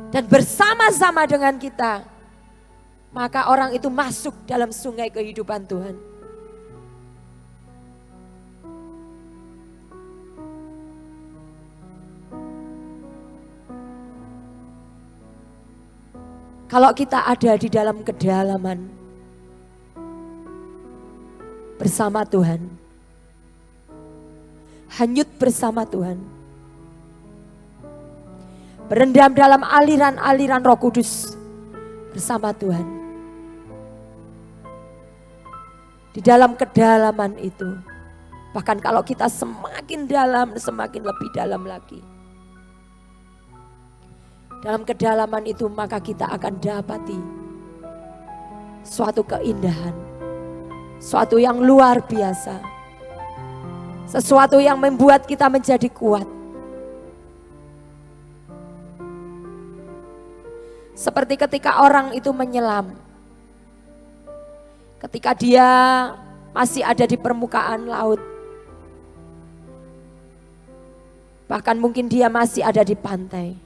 Dan bersama-sama dengan kita, maka orang itu masuk dalam sungai kehidupan Tuhan. Kalau kita ada di dalam kedalaman bersama Tuhan, hanyut bersama Tuhan, berendam dalam aliran-aliran Roh Kudus bersama Tuhan, di dalam kedalaman itu, bahkan kalau kita semakin dalam, semakin lebih dalam lagi, dalam kedalaman itu, maka kita akan dapati suatu keindahan, suatu yang luar biasa, sesuatu yang membuat kita menjadi kuat. Seperti ketika orang itu menyelam, ketika dia masih ada di permukaan laut, bahkan mungkin dia masih ada di pantai,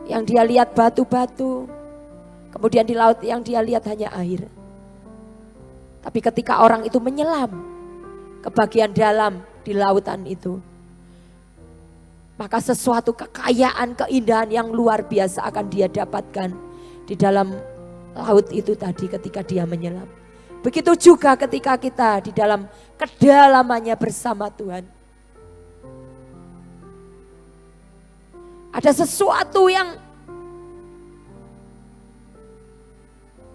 yang dia lihat batu-batu, kemudian di laut yang dia lihat hanya air. Tapi ketika orang itu menyelam ke bagian dalam di lautan itu, maka sesuatu kekayaan, keindahan yang luar biasa akan dia dapatkan di dalam laut itu tadi ketika dia menyelam. Begitu juga ketika kita di dalam kedalamannya bersama Tuhan. Ada sesuatu yang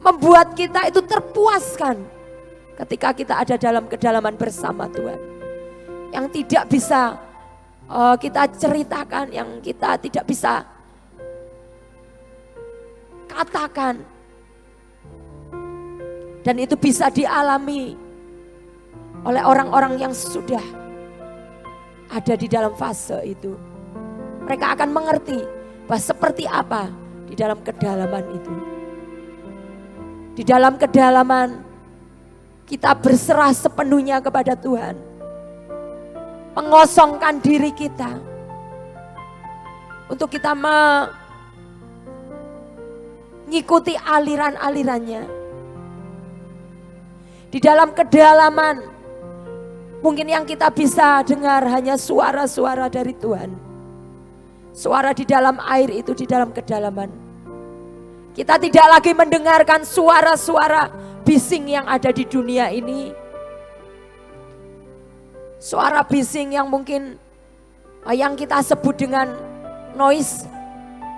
membuat kita itu terpuaskan ketika kita ada dalam kedalaman bersama Tuhan. Yang tidak bisa kita ceritakan, yang kita tidak bisa katakan. Dan itu bisa dialami oleh orang-orang yang sudah ada di dalam fase itu. Mereka akan mengerti bahwa seperti apa di dalam kedalaman itu. Di dalam kedalaman kita berserah sepenuhnya kepada Tuhan. Mengosongkan diri kita untuk kita mengikuti aliran-alirannya. Di dalam kedalaman mungkin yang kita bisa dengar hanya suara-suara dari Tuhan. Suara di dalam air itu di dalam kedalaman. Kita tidak lagi mendengarkan suara-suara bising yang ada di dunia ini. Suara bising yang mungkin yang kita sebut dengan noise,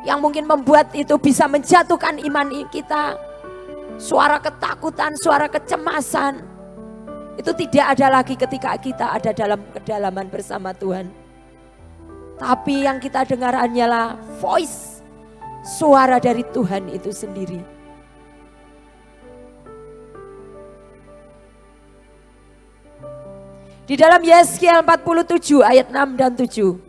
yang mungkin membuat itu bisa menjatuhkan iman kita. Suara ketakutan, suara kecemasan, itu tidak ada lagi ketika kita ada dalam kedalaman bersama Tuhan. Tapi yang kita dengar hanyalah voice, suara dari Tuhan itu sendiri. Di dalam Yeskiel 47 ayat 6 dan 7.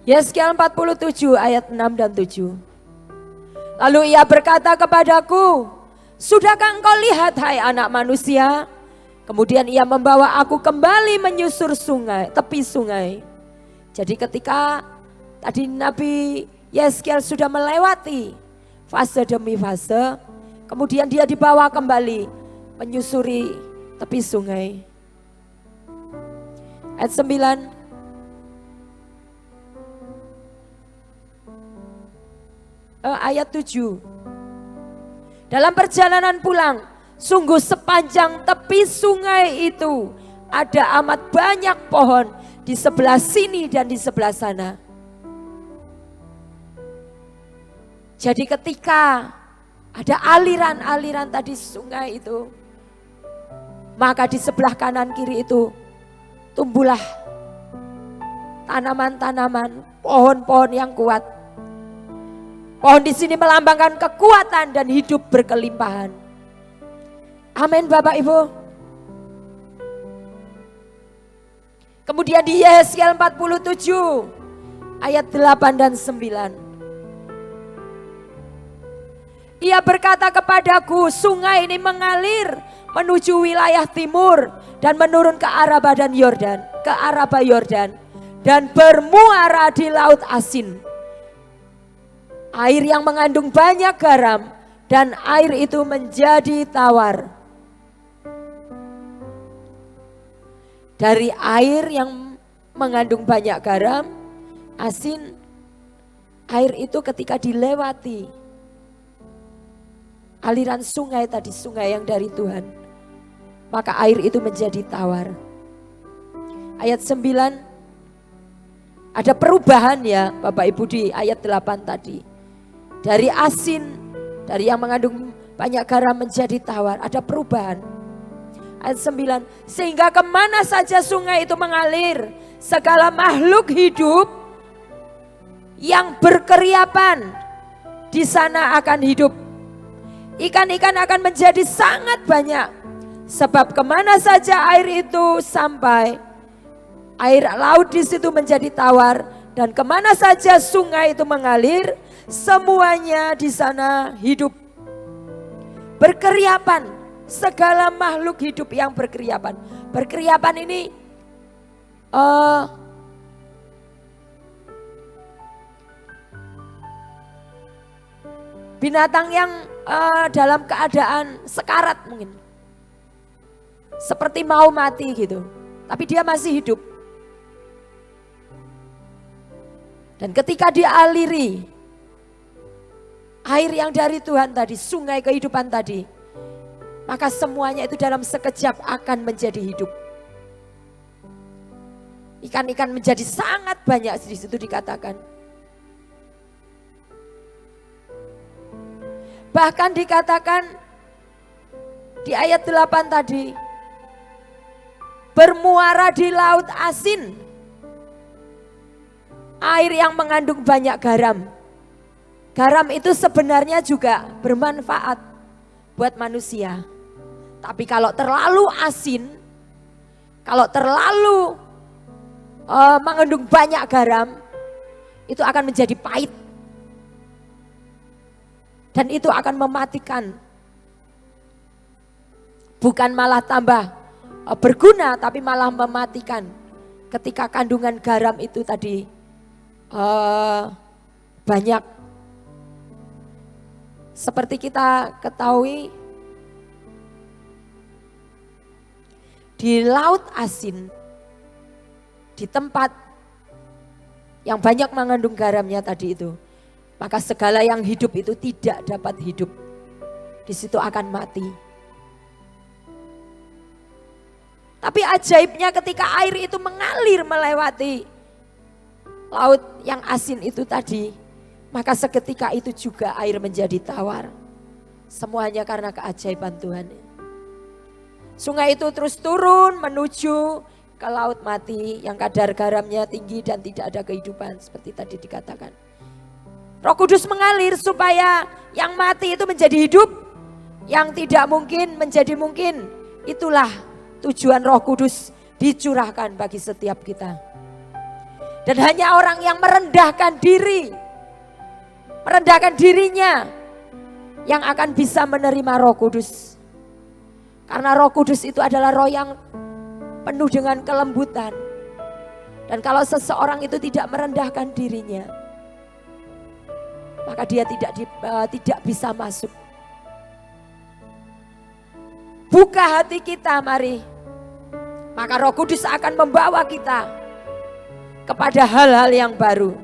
Yeskiel 47 ayat 6 dan 7. Lalu ia berkata kepadaku, sudahkah engkau lihat hai anak manusia? Kemudian ia membawa aku kembali menyusur sungai, tepi sungai. Jadi ketika tadi Nabi Yeskiel sudah melewati fase demi fase, kemudian dia dibawa kembali menyusuri tepi sungai. Ayat 9. Ayat 7. Dalam perjalanan pulang, sungguh sepanjang tepi sungai itu ada amat banyak pohon di sebelah sini dan di sebelah sana. Jadi ketika ada aliran-aliran tadi sungai itu, maka di sebelah kanan kiri itu tumbuhlah tanaman-tanaman, pohon-pohon yang kuat. Pohon di sini melambangkan kekuatan dan hidup berkelimpahan. Amin Bapak Ibu. Kemudian di Yeskiel 47 ayat 8 dan 9. Ia berkata kepadaku, sungai ini mengalir menuju wilayah timur dan menurun ke arah badan Yordan, ke Araba Yordan, dan bermuara di laut asin. Air yang mengandung banyak garam, dan air itu menjadi tawar. Dari air yang mengandung banyak garam, asin, air itu ketika dilewati aliran sungai tadi, sungai yang dari Tuhan, maka air itu menjadi tawar. Ayat 9, ada perubahan ya Bapak Ibu di ayat 8 tadi. Dari asin, dari yang mengandung banyak garam menjadi tawar, ada perubahan. Ayat 9, sehingga kemana saja sungai itu mengalir, segala makhluk hidup yang berkeriapan di sana akan hidup. Ikan-ikan akan menjadi sangat banyak, sebab kemana saja air itu sampai, air laut di situ menjadi tawar, dan kemana saja sungai itu mengalir, semuanya di sana hidup. Berkeriapan, segala makhluk hidup yang berkeriapan. Berkeriapan ini binatang yang dalam keadaan sekarat mungkin. Seperti mau mati gitu, tapi dia masih hidup. Dan ketika dialiri air yang dari Tuhan tadi, sungai kehidupan tadi, maka semuanya itu dalam sekejap akan menjadi hidup. Ikan-ikan menjadi sangat banyak di situ dikatakan. Bahkan dikatakan di ayat 8 tadi, bermuara di laut asin, air yang mengandung banyak garam. Garam itu sebenarnya juga bermanfaat buat manusia. Tapi kalau terlalu asin, kalau terlalu mengandung banyak garam, itu akan menjadi pahit. Dan itu akan mematikan. Bukan malah tambah berguna, tapi malah mematikan. Ketika kandungan garam itu tadi banyak. Seperti kita ketahui, di laut asin, di tempat yang banyak mengandung garamnya tadi itu, maka segala yang hidup itu tidak dapat hidup. Di situ akan mati. Tapi ajaibnya ketika air itu mengalir melewati laut yang asin itu tadi, maka seketika itu juga air menjadi tawar. Semuanya karena keajaiban Tuhan. Sungai itu terus turun menuju ke laut mati yang kadar garamnya tinggi dan tidak ada kehidupan seperti tadi dikatakan. Roh Kudus mengalir supaya yang mati itu menjadi hidup, yang tidak mungkin menjadi mungkin. Itulah tujuan Roh Kudus dicurahkan bagi setiap kita. Dan hanya orang yang merendahkan diri, merendahkan dirinya, yang akan bisa menerima Roh Kudus. Karena Roh Kudus itu adalah roh yang penuh dengan kelembutan. Dan kalau seseorang itu tidak merendahkan dirinya, maka dia tidak bisa masuk. Buka hati kita, mari. Maka Roh Kudus akan membawa kita kepada hal-hal yang baru.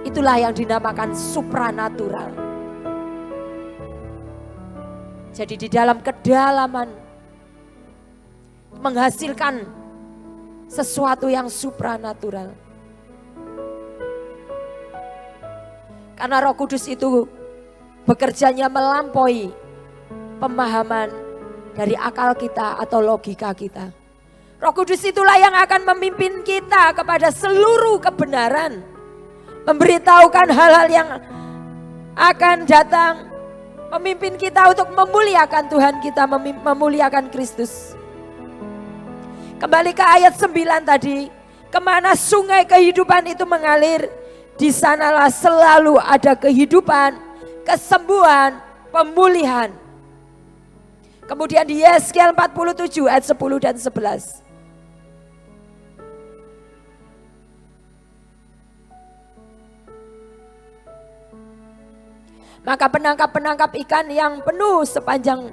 Itulah yang dinamakan supranatural. Jadi di dalam kedalaman menghasilkan sesuatu yang supranatural. Karena Roh Kudus itu bekerjanya melampaui pemahaman dari akal kita atau logika kita. Roh Kudus itulah yang akan memimpin kita kepada seluruh kebenaran. Memberitahukan hal-hal yang akan datang. Memimpin kita untuk memuliakan Tuhan kita, memuliakan Kristus. Kembali ke ayat 9 tadi. Kemana sungai kehidupan itu mengalir, di sanalah selalu ada kehidupan, kesembuhan, pemulihan. Kemudian di Yeskiel 47 ayat 10 dan 11. Maka penangkap-penangkap ikan yang penuh sepanjang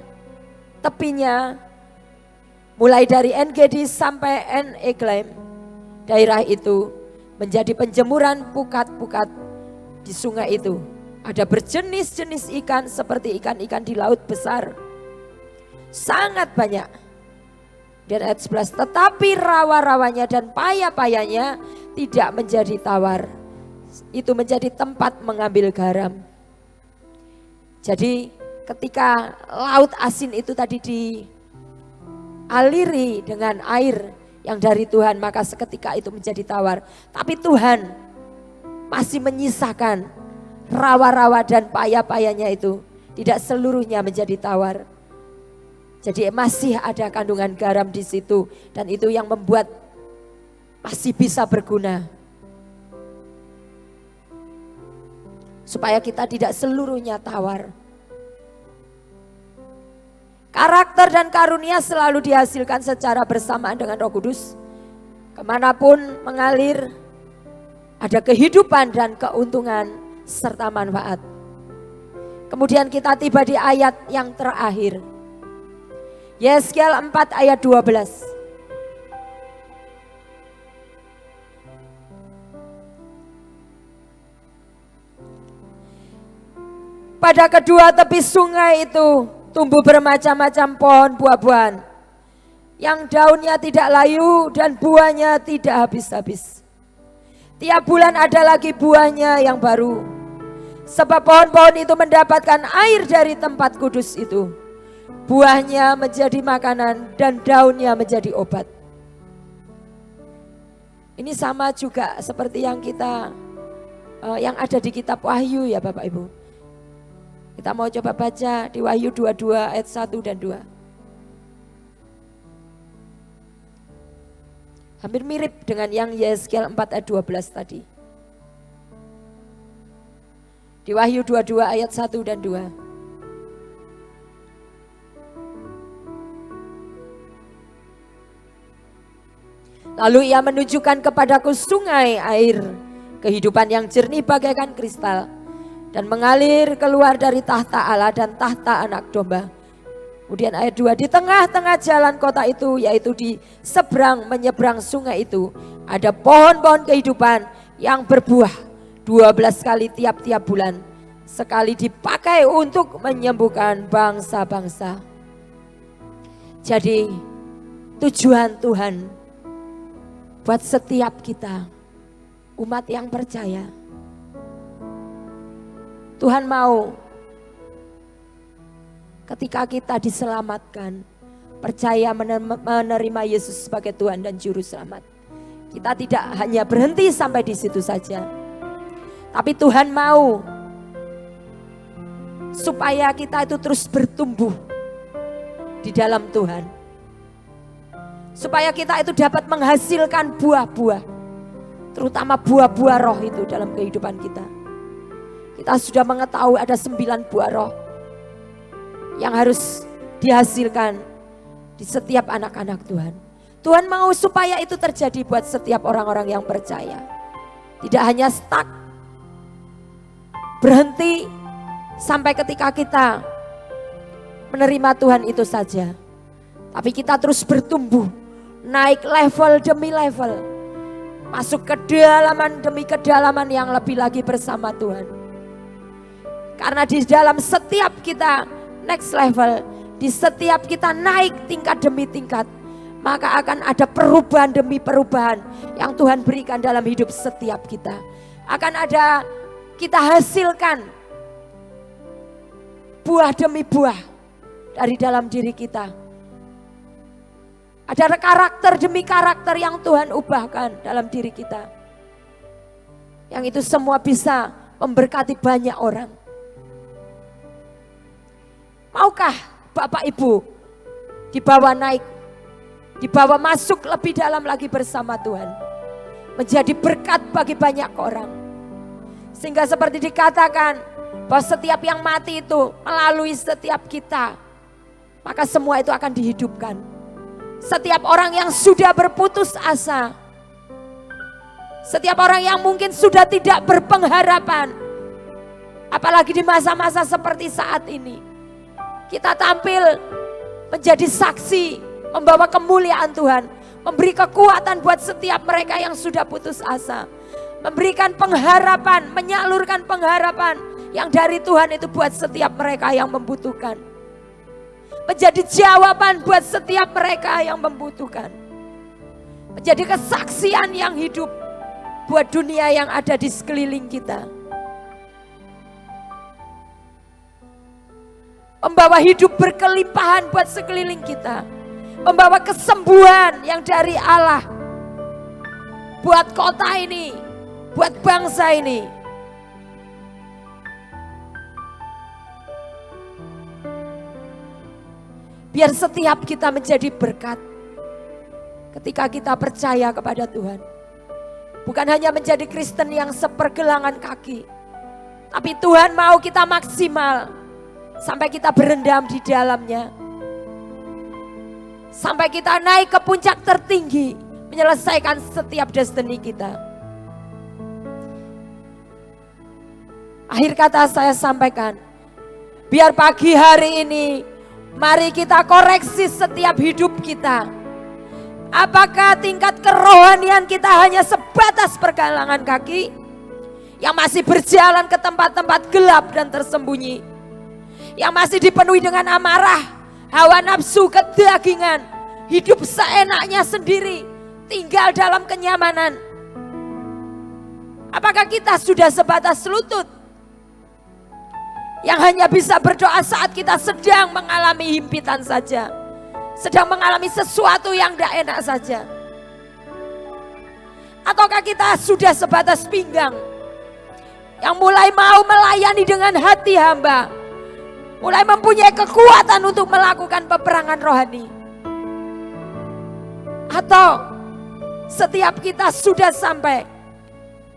tepinya, mulai dari En-Gedi sampai En-Eglaim, daerah itu menjadi penjemuran pukat-pukat di sungai itu. Ada berjenis-jenis ikan seperti ikan-ikan di laut besar. Sangat banyak. Dan ayat 11, tetapi rawa-rawanya dan paya-payanya tidak menjadi tawar. Itu menjadi tempat mengambil garam. Jadi ketika laut asin itu tadi dialiri dengan air yang dari Tuhan, maka seketika itu menjadi tawar. Tapi Tuhan masih menyisakan rawa-rawa dan paya-payanya itu tidak seluruhnya menjadi tawar. Jadi masih ada kandungan garam di situ, dan itu yang membuat masih bisa berguna. Supaya kita tidak seluruhnya tawar. Karakter dan karunia selalu dihasilkan secara bersamaan dengan Roh Kudus. Kemanapun mengalir, ada kehidupan dan keuntungan serta manfaat. Kemudian kita tiba di ayat yang terakhir. Yeskiel 4 ayat 12. Pada kedua tepi sungai itu tumbuh bermacam-macam pohon buah-buahan, yang daunnya tidak layu dan buahnya tidak habis-habis. Tiap bulan ada lagi buahnya yang baru. Sebab pohon-pohon itu mendapatkan air dari tempat kudus itu. Buahnya menjadi makanan dan daunnya menjadi obat. Ini sama juga seperti yang yang ada di kitab Wahyu ya Bapak Ibu. Kita mau coba baca di Wahyu 22 ayat 1 dan 2. Hampir mirip dengan yang Yeskel 4 ayat 12 tadi. Di Wahyu 22 ayat 1 dan 2. Lalu ia menunjukkan kepadaku sungai air kehidupan yang jernih bagaikan kristal dan mengalir keluar dari tahta Allah dan tahta Anak Domba. Kemudian ayat 2, di tengah-tengah jalan kota itu, yaitu di seberang menyeberang sungai itu, ada pohon-pohon kehidupan yang berbuah 12 kali tiap-tiap bulan, sekali dipakai untuk menyembuhkan bangsa-bangsa. Jadi tujuan Tuhan buat setiap kita, umat yang percaya, Tuhan mau ketika kita diselamatkan, percaya menerima Yesus sebagai Tuhan dan Juru Selamat, kita tidak hanya berhenti sampai di situ saja. Tapi Tuhan mau supaya kita itu terus bertumbuh di dalam Tuhan. Supaya kita itu dapat menghasilkan buah-buah, terutama buah-buah roh itu dalam kehidupan kita. Kita sudah mengetahui ada 9 buah roh yang harus dihasilkan di setiap anak-anak Tuhan. Tuhan mau supaya itu terjadi buat setiap orang-orang yang percaya. Tidak hanya stuck, berhenti sampai ketika kita menerima Tuhan itu saja. Tapi kita terus bertumbuh, naik level demi level, masuk kedalaman demi kedalaman yang lebih lagi bersama Tuhan. Karena di dalam setiap kita next level, di setiap kita naik tingkat demi tingkat, maka akan ada perubahan demi perubahan yang Tuhan berikan dalam hidup setiap kita. Akan ada kita hasilkan buah demi buah dari dalam diri kita. Ada karakter demi karakter yang Tuhan ubahkan dalam diri kita. Yang itu semua bisa memberkati banyak orang. Maukah Bapak Ibu dibawa naik, dibawa masuk lebih dalam lagi bersama Tuhan, menjadi berkat bagi banyak orang. Sehingga seperti dikatakan bahwa setiap yang mati itu melalui setiap kita, maka semua itu akan dihidupkan. Setiap orang yang sudah berputus asa, setiap orang yang mungkin sudah tidak berpengharapan, apalagi di masa-masa seperti saat ini, kita tampil menjadi saksi, membawa kemuliaan Tuhan, memberi kekuatan buat setiap mereka yang sudah putus asa, memberikan pengharapan, menyalurkan pengharapan yang dari Tuhan itu buat setiap mereka yang membutuhkan, menjadi jawaban buat setiap mereka yang membutuhkan, menjadi kesaksian yang hidup buat dunia yang ada di sekeliling kita. Membawa hidup berkelimpahan buat sekeliling kita. Membawa kesembuhan yang dari Allah buat kota ini, buat bangsa ini. Biar setiap kita menjadi berkat ketika kita percaya kepada Tuhan. Bukan hanya menjadi Kristen yang sepergelangan kaki, tapi Tuhan mau kita maksimal sampai kita berendam di dalamnya. Sampai kita naik ke puncak tertinggi, menyelesaikan setiap destiny kita. Akhir kata saya sampaikan, biar pagi hari ini, mari kita koreksi setiap hidup kita. Apakah tingkat kerohanian kita hanya sebatas pergelangan kaki, yang masih berjalan ke tempat-tempat gelap dan tersembunyi, yang masih dipenuhi dengan amarah, hawa nafsu, kedagingan, hidup seenaknya sendiri, tinggal dalam kenyamanan? Apakah kita sudah sebatas lutut yang hanya bisa berdoa saat kita sedang mengalami himpitan saja, sedang mengalami sesuatu yang tidak enak saja? Ataukah kita sudah sebatas pinggang yang mulai mau melayani dengan hati hamba, mulai mempunyai kekuatan untuk melakukan peperangan rohani? Atau Setiap kita sudah sampai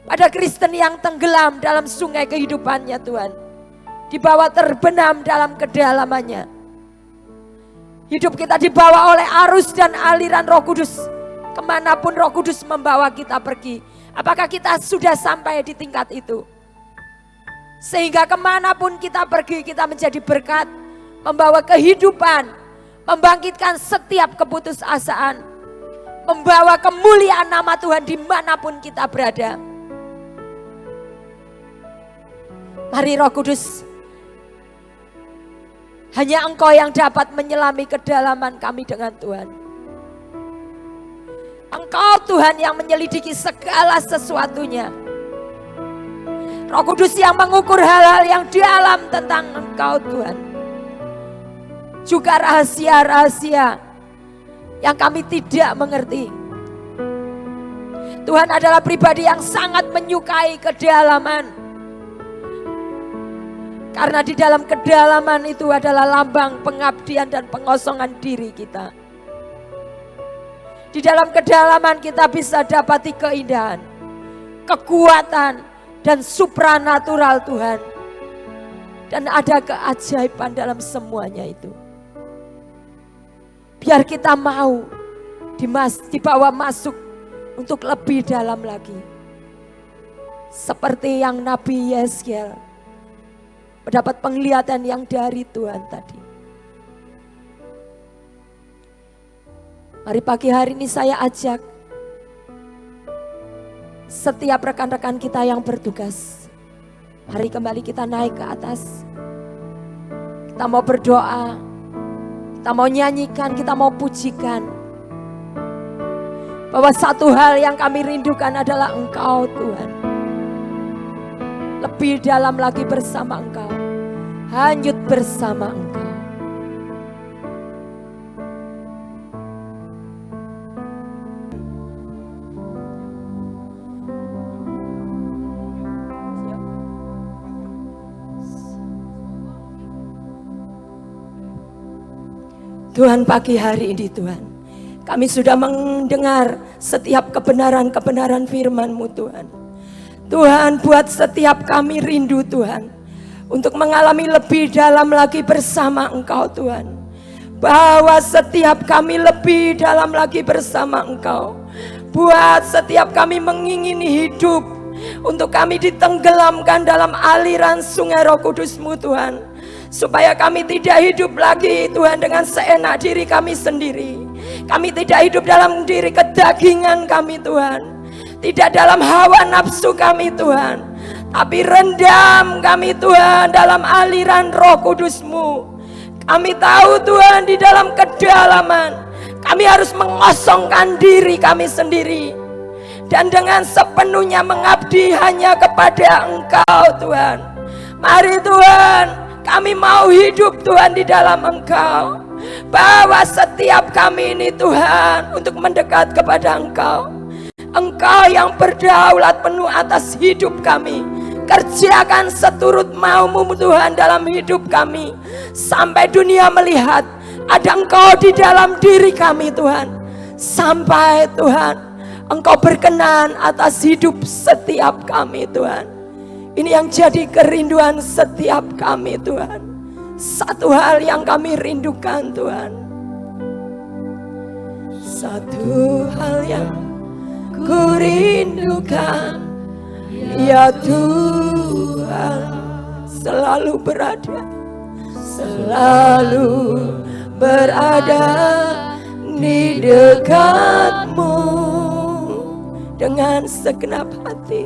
pada Kristen yang tenggelam dalam sungai kehidupannya Tuhan. Dibawa terbenam dalam kedalamannya. Hidup kita dibawa oleh arus dan aliran Roh Kudus. Kemanapun Roh Kudus membawa kita pergi. Apakah kita sudah sampai di tingkat itu? Sehingga kemanapun kita pergi kita menjadi berkat. Membawa kehidupan. Membangkitkan setiap keputusasaan. Membawa kemuliaan nama Tuhan dimanapun kita berada. Mari Roh Kudus, hanya Engkau yang dapat menyelami kedalaman kami dengan Tuhan. Engkau Tuhan yang menyelidiki segala sesuatunya. Roh Kudus yang mengukur hal-hal yang dalam tentang Engkau Tuhan. Juga rahasia-rahasia yang kami tidak mengerti. Tuhan adalah pribadi yang sangat menyukai kedalaman. Karena di dalam kedalaman itu adalah lambang pengabdian dan pengosongan diri kita. Di dalam kedalaman kita bisa dapati keindahan, kekuatan, dan supranatural Tuhan. Dan ada keajaiban dalam semuanya itu. Biar kita mau dibawa masuk untuk lebih dalam lagi. Seperti yang Nabi Yeskiel mendapat penglihatan yang dari Tuhan tadi. Mari pagi hari ini saya ajak setiap rekan-rekan kita yang bertugas. Mari kembali kita naik ke atas. Kita mau berdoa. Kita mau nyanyikan, kita mau pujikan. Bahwa satu hal yang kami rindukan adalah Engkau Tuhan. Lebih dalam lagi bersama Engkau. Hanyut bersama Engkau. Tuhan, pagi hari ini Tuhan, kami sudah mendengar setiap kebenaran-kebenaran firman-Mu Tuhan. Tuhan, buat setiap kami rindu Tuhan, untuk mengalami lebih dalam lagi bersama Engkau Tuhan. Bahwa setiap kami lebih dalam lagi bersama Engkau. Buat setiap kami mengingini hidup, untuk kami ditenggelamkan dalam aliran sungai Roh Kudus-Mu Tuhan. Supaya kami tidak hidup lagi Tuhan dengan seenak diri kami sendiri. Kami tidak hidup dalam diri kedagingan kami Tuhan. Tidak dalam hawa nafsu kami Tuhan. Tapi rendam kami Tuhan dalam aliran Roh Kudus-Mu. Kami tahu Tuhan di dalam kedalaman kami harus mengosongkan diri kami sendiri. Dan dengan sepenuhnya mengabdi hanya kepada Engkau Tuhan. Mari Tuhan, kami mau hidup Tuhan di dalam Engkau. Bawa setiap kami ini Tuhan untuk mendekat kepada Engkau. Engkau yang berdaulat penuh atas hidup kami. Kerjakan seturut mau-Mu Tuhan dalam hidup kami. Sampai dunia melihat ada Engkau di dalam diri kami Tuhan. Sampai Tuhan Engkau berkenan atas hidup setiap kami Tuhan. Ini yang jadi kerinduan setiap kami Tuhan. Satu hal yang kami rindukan Tuhan. Satu hal yang ku rindukan, ya Tuhan, selalu berada di dekat-Mu. Dengan segenap hati,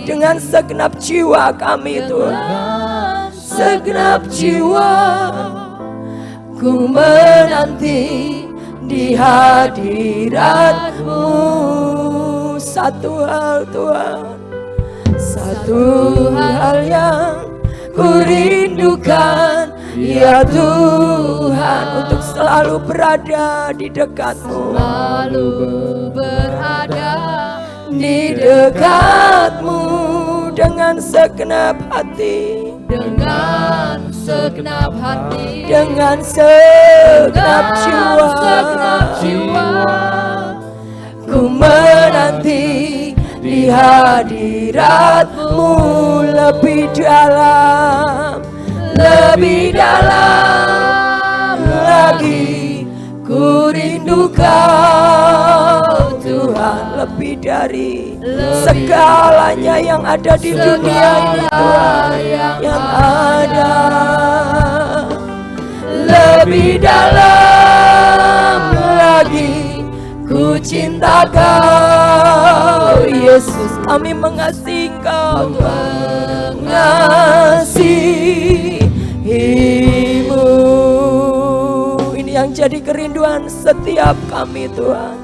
dengan segenap jiwa kami Tuhan. Segenap jiwa ku menanti di hadirat-Mu. Satu hal Tuhan, satu hal yang ku rindukan, ya Tuhan, untuk selalu berada di dekat-Mu. Selalu berada di dekat-Mu, dengan segenap hati, dengan segenap hati, dengan segenap jiwa, ku menanti di hadirat-Mu lebih dalam lagi. Ku rindu Kau Tuhan lebih dari segalanya yang ada di dunia ini Tuhan, yang ada. Lebih dalam lagi ku cinta Kau Yesus, kami mengasihi Kau, mengasihi-Mu. Ini yang jadi kerinduan setiap kami Tuhan.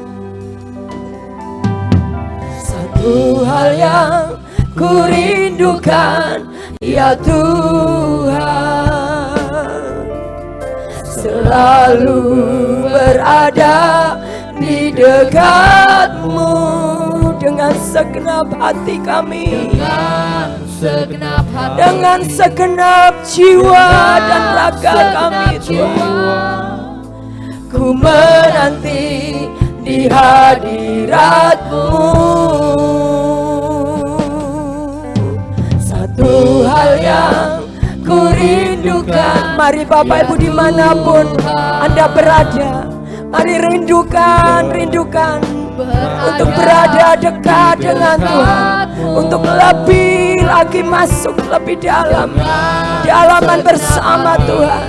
Satu hal yang ku rindukan ya Tuhan, selalu berada di dekat-Mu dengan segenap hati kami, dengan segenap jiwa dan raga kami Tuhan. Ku menanti di hadirat-Mu. Satu hal yang ku rindukan. Mari Bapak Ibu dimanapun Anda berada, mari rindukan untuk berada dekat dengan Tuhan, untuk lebih lagi masuk lebih dalam di halaman bersama Tuhan.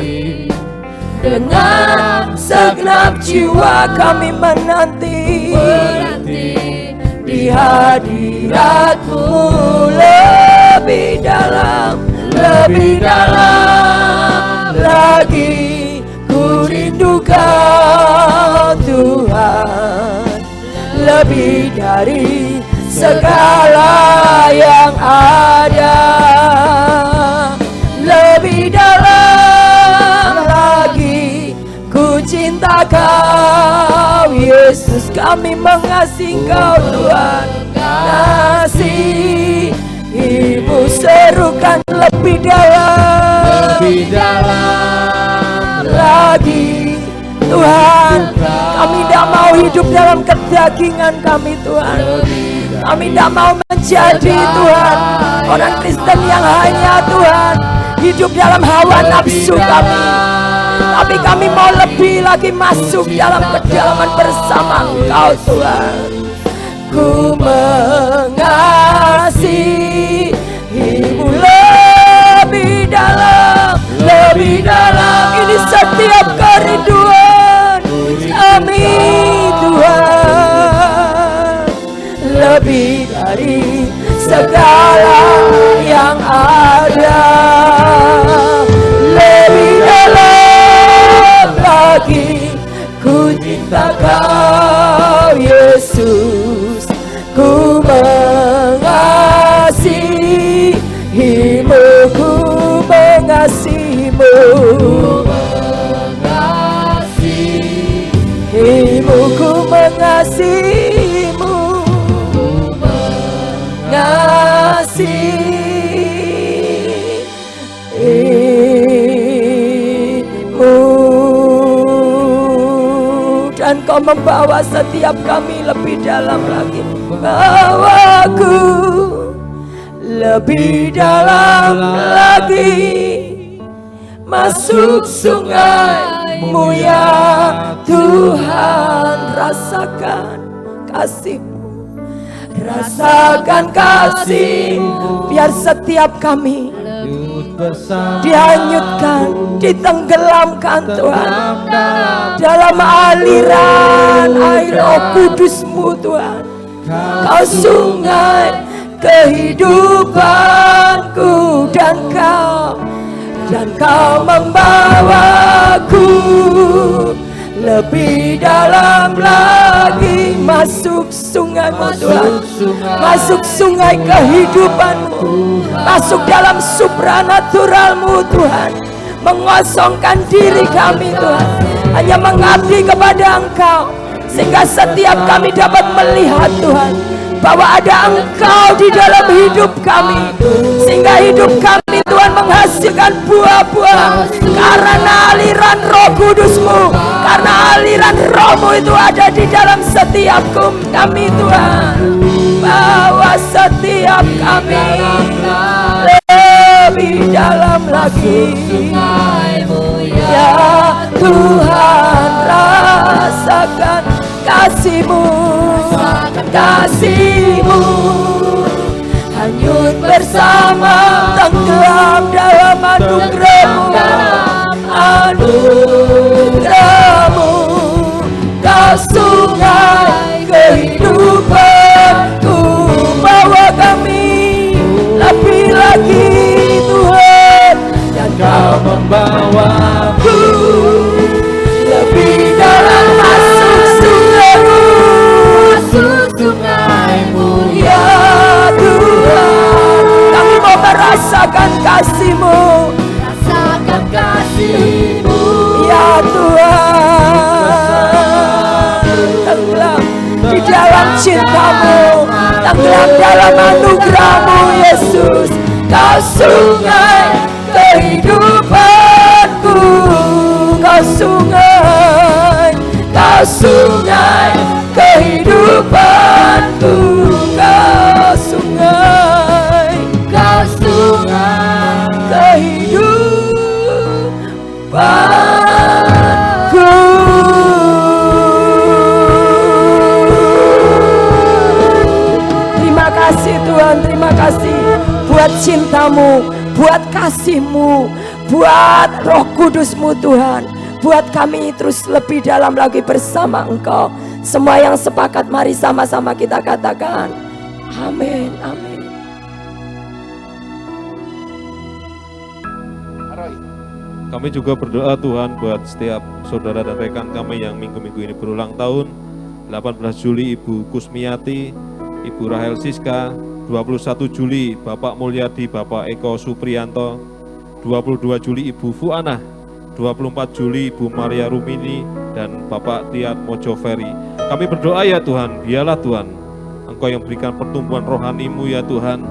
Dengan segenap jiwa kami menanti di hadirat-Mu lebih dalam lagi. Ku rindu Kau Tuhan, lebih dari segala yang ada. Lebih dalam lagi ku cinta Kau Yesus, kami mengasihi Kau Tuhan. Kasih-Mu serukan lebih dalam lagi Tuhan. Kami tidak mau hidup dalam kedagingan kami Tuhan. Kami tidak mau menjadi Tuhan orang Kristen yang hanya Tuhan hidup dalam hawa nafsu kami, tapi kami mau lebih lagi masuk dalam kedalaman bersama Engkau Tuhan. Ku mengasihi-Mu lebih dalam. Ini setiap kerinduan kami Tuhan, lebih dari segala yang ada. Lebih dalam lagi ku cinta Kau Yesus, ku mengasihi-Mu, ku mengasihi-Mu, ku mengasihi-Mu, dan Kau membawa setiap kami lebih dalam lagi. Bawaku lebih dalam lagi, masuk sungai-Mu ya Tuhan. Rasakan kasih-Mu, rasakan kasih-Mu, biar setiap kami dihanyutkan, ditenggelamkan Tuhan dalam aliran air Roh Kudus-Mu Tuhan. Kau sungai kehidupanku, dan Kau membawaku lebih dalam lagi, masuk sungai-Mu Tuhan, masuk sungai kehidupan-Mu, masuk dalam supranatural-Mu Tuhan, mengosongkan diri kami Tuhan, hanya mengabdi kepada Engkau, sehingga setiap kami dapat melihat Tuhan bahwa ada Engkau di dalam hidup kami, sehingga hidup kami Tuhan menghasilkan buah-buah karena aliran Roh Kudus-Mu, karena aliran Roh-Mu itu ada di dalam setiap kami Tuhan, bahwa setiap kami lebih dalam lagi ya Tuhan, rasakan kasih-Mu, kasih-Mu hanyut bersama, tenggelam dalam anugerah-Mu, anugerah-Mu, Kau sungai kehidupanku, bawa kami lebih lagi Tuhan, dan Kau membawaku lebih dalam masuk sungai-Mu, ya Tuhan. Kami mau merasakan kasih-Mu, rasakan kasih-Mu, ya Tuhan. Tenggelam di dalam cinta-Mu, tenggelam dalam anugerah-Mu Yesus, Kau sungai kehidupanku, Kau sungai, Kau sungai kehidupanku, Kau sungai, Kau sungai kehidupanku. Terima kasih Tuhan, terima kasih buat cinta-Mu, buat kasih-Mu, buat Roh Kudus-Mu Tuhan, buat kami terus lebih dalam lagi bersama Engkau. Semua yang sepakat, mari sama-sama kita katakan amin, amin. Kami juga berdoa Tuhan buat setiap saudara dan rekan kami yang minggu-minggu ini berulang tahun. 18 Juli Ibu Kusmiati, Ibu Rahel Siska, 21 Juli Bapak Mulyadi, Bapak Eko Supriyanto, 22 Juli Ibu Fuana, 24 Juli Ibu Maria Rumini, dan Bapak Tiat Mojoferi. Kami berdoa ya Tuhan, biarlah Tuhan Engkau yang berikan pertumbuhan rohani-Mu ya Tuhan.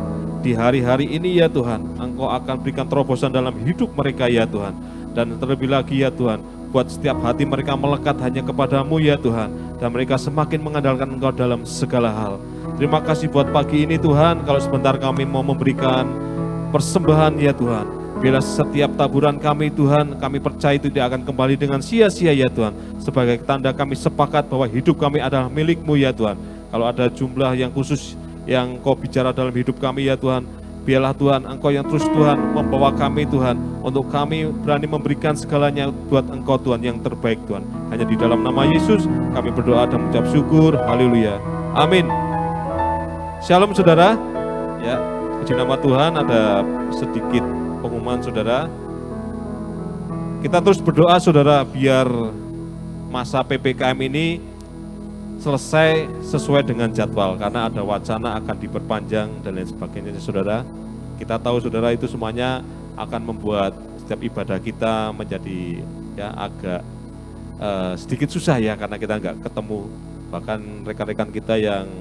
Di hari-hari ini ya Tuhan, Engkau akan berikan terobosan dalam hidup mereka ya Tuhan. Dan terlebih lagi ya Tuhan, buat setiap hati mereka melekat hanya kepadamu ya Tuhan. Dan mereka semakin mengandalkan Engkau dalam segala hal. Terima kasih buat pagi ini Tuhan, kalau sebentar kami mau memberikan persembahan ya Tuhan. Bila setiap taburan kami Tuhan, kami percaya itu tidak akan kembali dengan sia-sia ya Tuhan. Sebagai tanda kami sepakat bahwa hidup kami adalah milik-Mu ya Tuhan. Kalau ada jumlah yang khusus yang Kau bicara dalam hidup kami ya Tuhan, biarlah Tuhan Engkau yang terus Tuhan membawa kami Tuhan, untuk kami berani memberikan segalanya buat Engkau Tuhan yang terbaik Tuhan. Hanya di dalam nama Yesus kami berdoa dan mengucap syukur, haleluya, amin. Shalom saudara, ya puji nama Tuhan. Ada sedikit pengumuman saudara. Kita terus berdoa saudara, biar masa PPKM ini selesai sesuai dengan jadwal, karena ada wacana akan diperpanjang dan lain sebagainya saudara. Kita tahu saudara itu semuanya akan membuat setiap ibadah kita menjadi ya agak sedikit susah ya, karena kita nggak ketemu. Bahkan rekan-rekan kita yang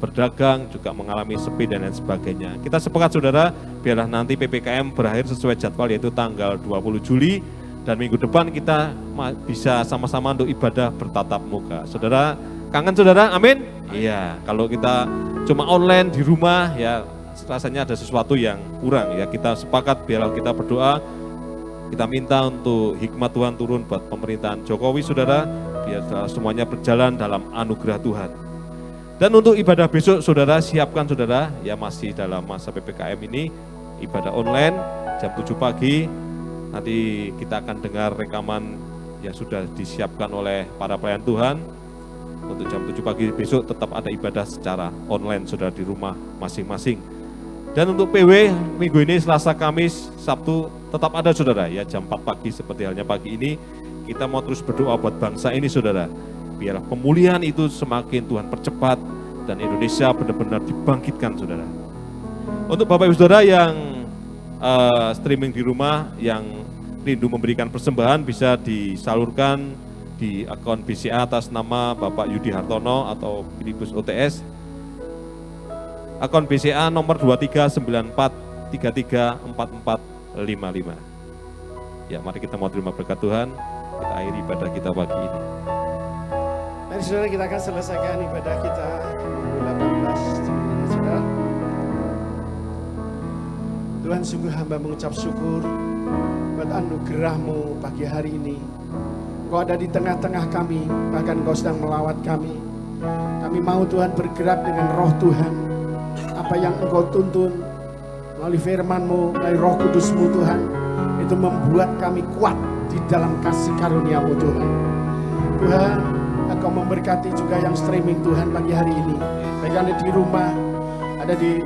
berdagang juga mengalami sepi dan lain sebagainya. Kita sepakat saudara, biarlah nanti PPKM berakhir sesuai jadwal, yaitu tanggal 20 Juli, dan minggu depan kita bisa sama-sama untuk ibadah bertatap muka. Saudara, kangen saudara? Amin? Iya, kalau kita cuma online di rumah ya rasanya ada sesuatu yang kurang ya. Kita sepakat biarlah kita berdoa, kita minta untuk hikmat Tuhan turun buat pemerintahan Jokowi saudara, biar semuanya berjalan dalam anugerah Tuhan. Dan untuk ibadah besok saudara, siapkan saudara, ya masih dalam masa PPKM ini, ibadah online jam 7 pagi, nanti kita akan dengar rekaman yang sudah disiapkan oleh para pelayan Tuhan. Untuk jam 7 pagi besok tetap ada ibadah secara online saudara di rumah masing-masing. Dan untuk PW minggu ini Selasa, Kamis, Sabtu tetap ada saudara, ya jam 4 pagi seperti halnya pagi ini. Kita mau terus berdoa buat bangsa ini saudara. Biarlah pemulihan itu semakin Tuhan percepat dan Indonesia benar-benar dibangkitkan saudara. Untuk Bapak Ibu Saudara yang streaming di rumah, yang rindu memberikan persembahan, bisa disalurkan di akun BCA atas nama Bapak Yudi Hartono atau Filipus OTS. Akun BCA nomor 2394334455. Ya, mari kita mau terima berkat Tuhan. Kita akhiri ibadah kita pagi ini. Mari saudara, kita akan selesaikan ibadah kita Minggu 18 Juli ini, saudara. Tuhan, sungguh hamba mengucap syukur buat anugerah-Mu pagi hari ini. Engkau ada di tengah-tengah kami, bahkan Engkau sedang melawat kami. Kami mau Tuhan bergerak dengan roh Tuhan. Apa yang Engkau tuntun melalui firman-Mu, melalui roh Kudus-Mu Tuhan, itu membuat kami kuat di dalam kasih karunia-Mu Tuhan. Tuhan, Engkau memberkati juga yang streaming Tuhan pagi hari ini. Baik ada di rumah, ada di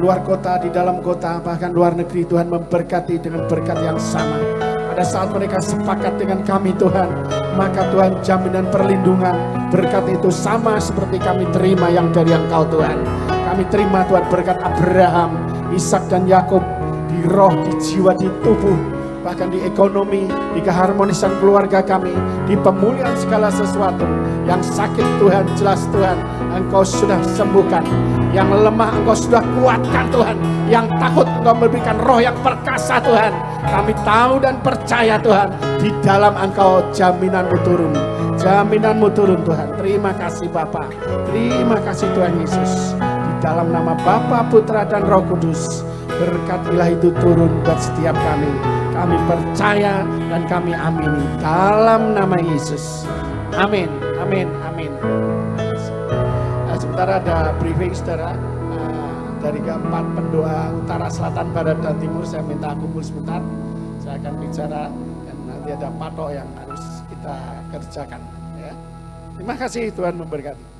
luar kota, di dalam kota, bahkan luar negeri. Tuhan memberkati dengan berkat yang sama. Pada saat mereka sepakat dengan kami Tuhan, maka Tuhan jaminan perlindungan berkat itu sama seperti kami terima yang dari Engkau Tuhan. Kami terima Tuhan berkat Abraham, Ishak dan Yakub, di roh, di jiwa, di tubuh, bahkan di ekonomi, di keharmonisan keluarga kami, di pemulihan segala sesuatu. Yang sakit Tuhan, jelas Tuhan, Engkau sudah sembuhkan. Yang lemah Engkau sudah kuatkan Tuhan. Yang takut Engkau memberikan roh yang perkasa Tuhan. Kami tahu dan percaya Tuhan, di dalam Engkau jaminan-Mu turun. Jaminan-Mu turun Tuhan. Terima kasih Bapa. Terima kasih Tuhan Yesus. Di dalam nama Bapa, Putra dan Roh Kudus, berkat ilahi itu turun buat setiap kami. Kami percaya dan kami amini dalam nama Yesus. Amin, amin, amin. Sementara ada briefing saudara dari keempat pendoa utara, selatan, barat, dan timur. Saya minta kumpul sebentar. Saya akan bicara dan nanti ada patok yang harus kita kerjakan. Ya. Terima kasih, Tuhan memberkati.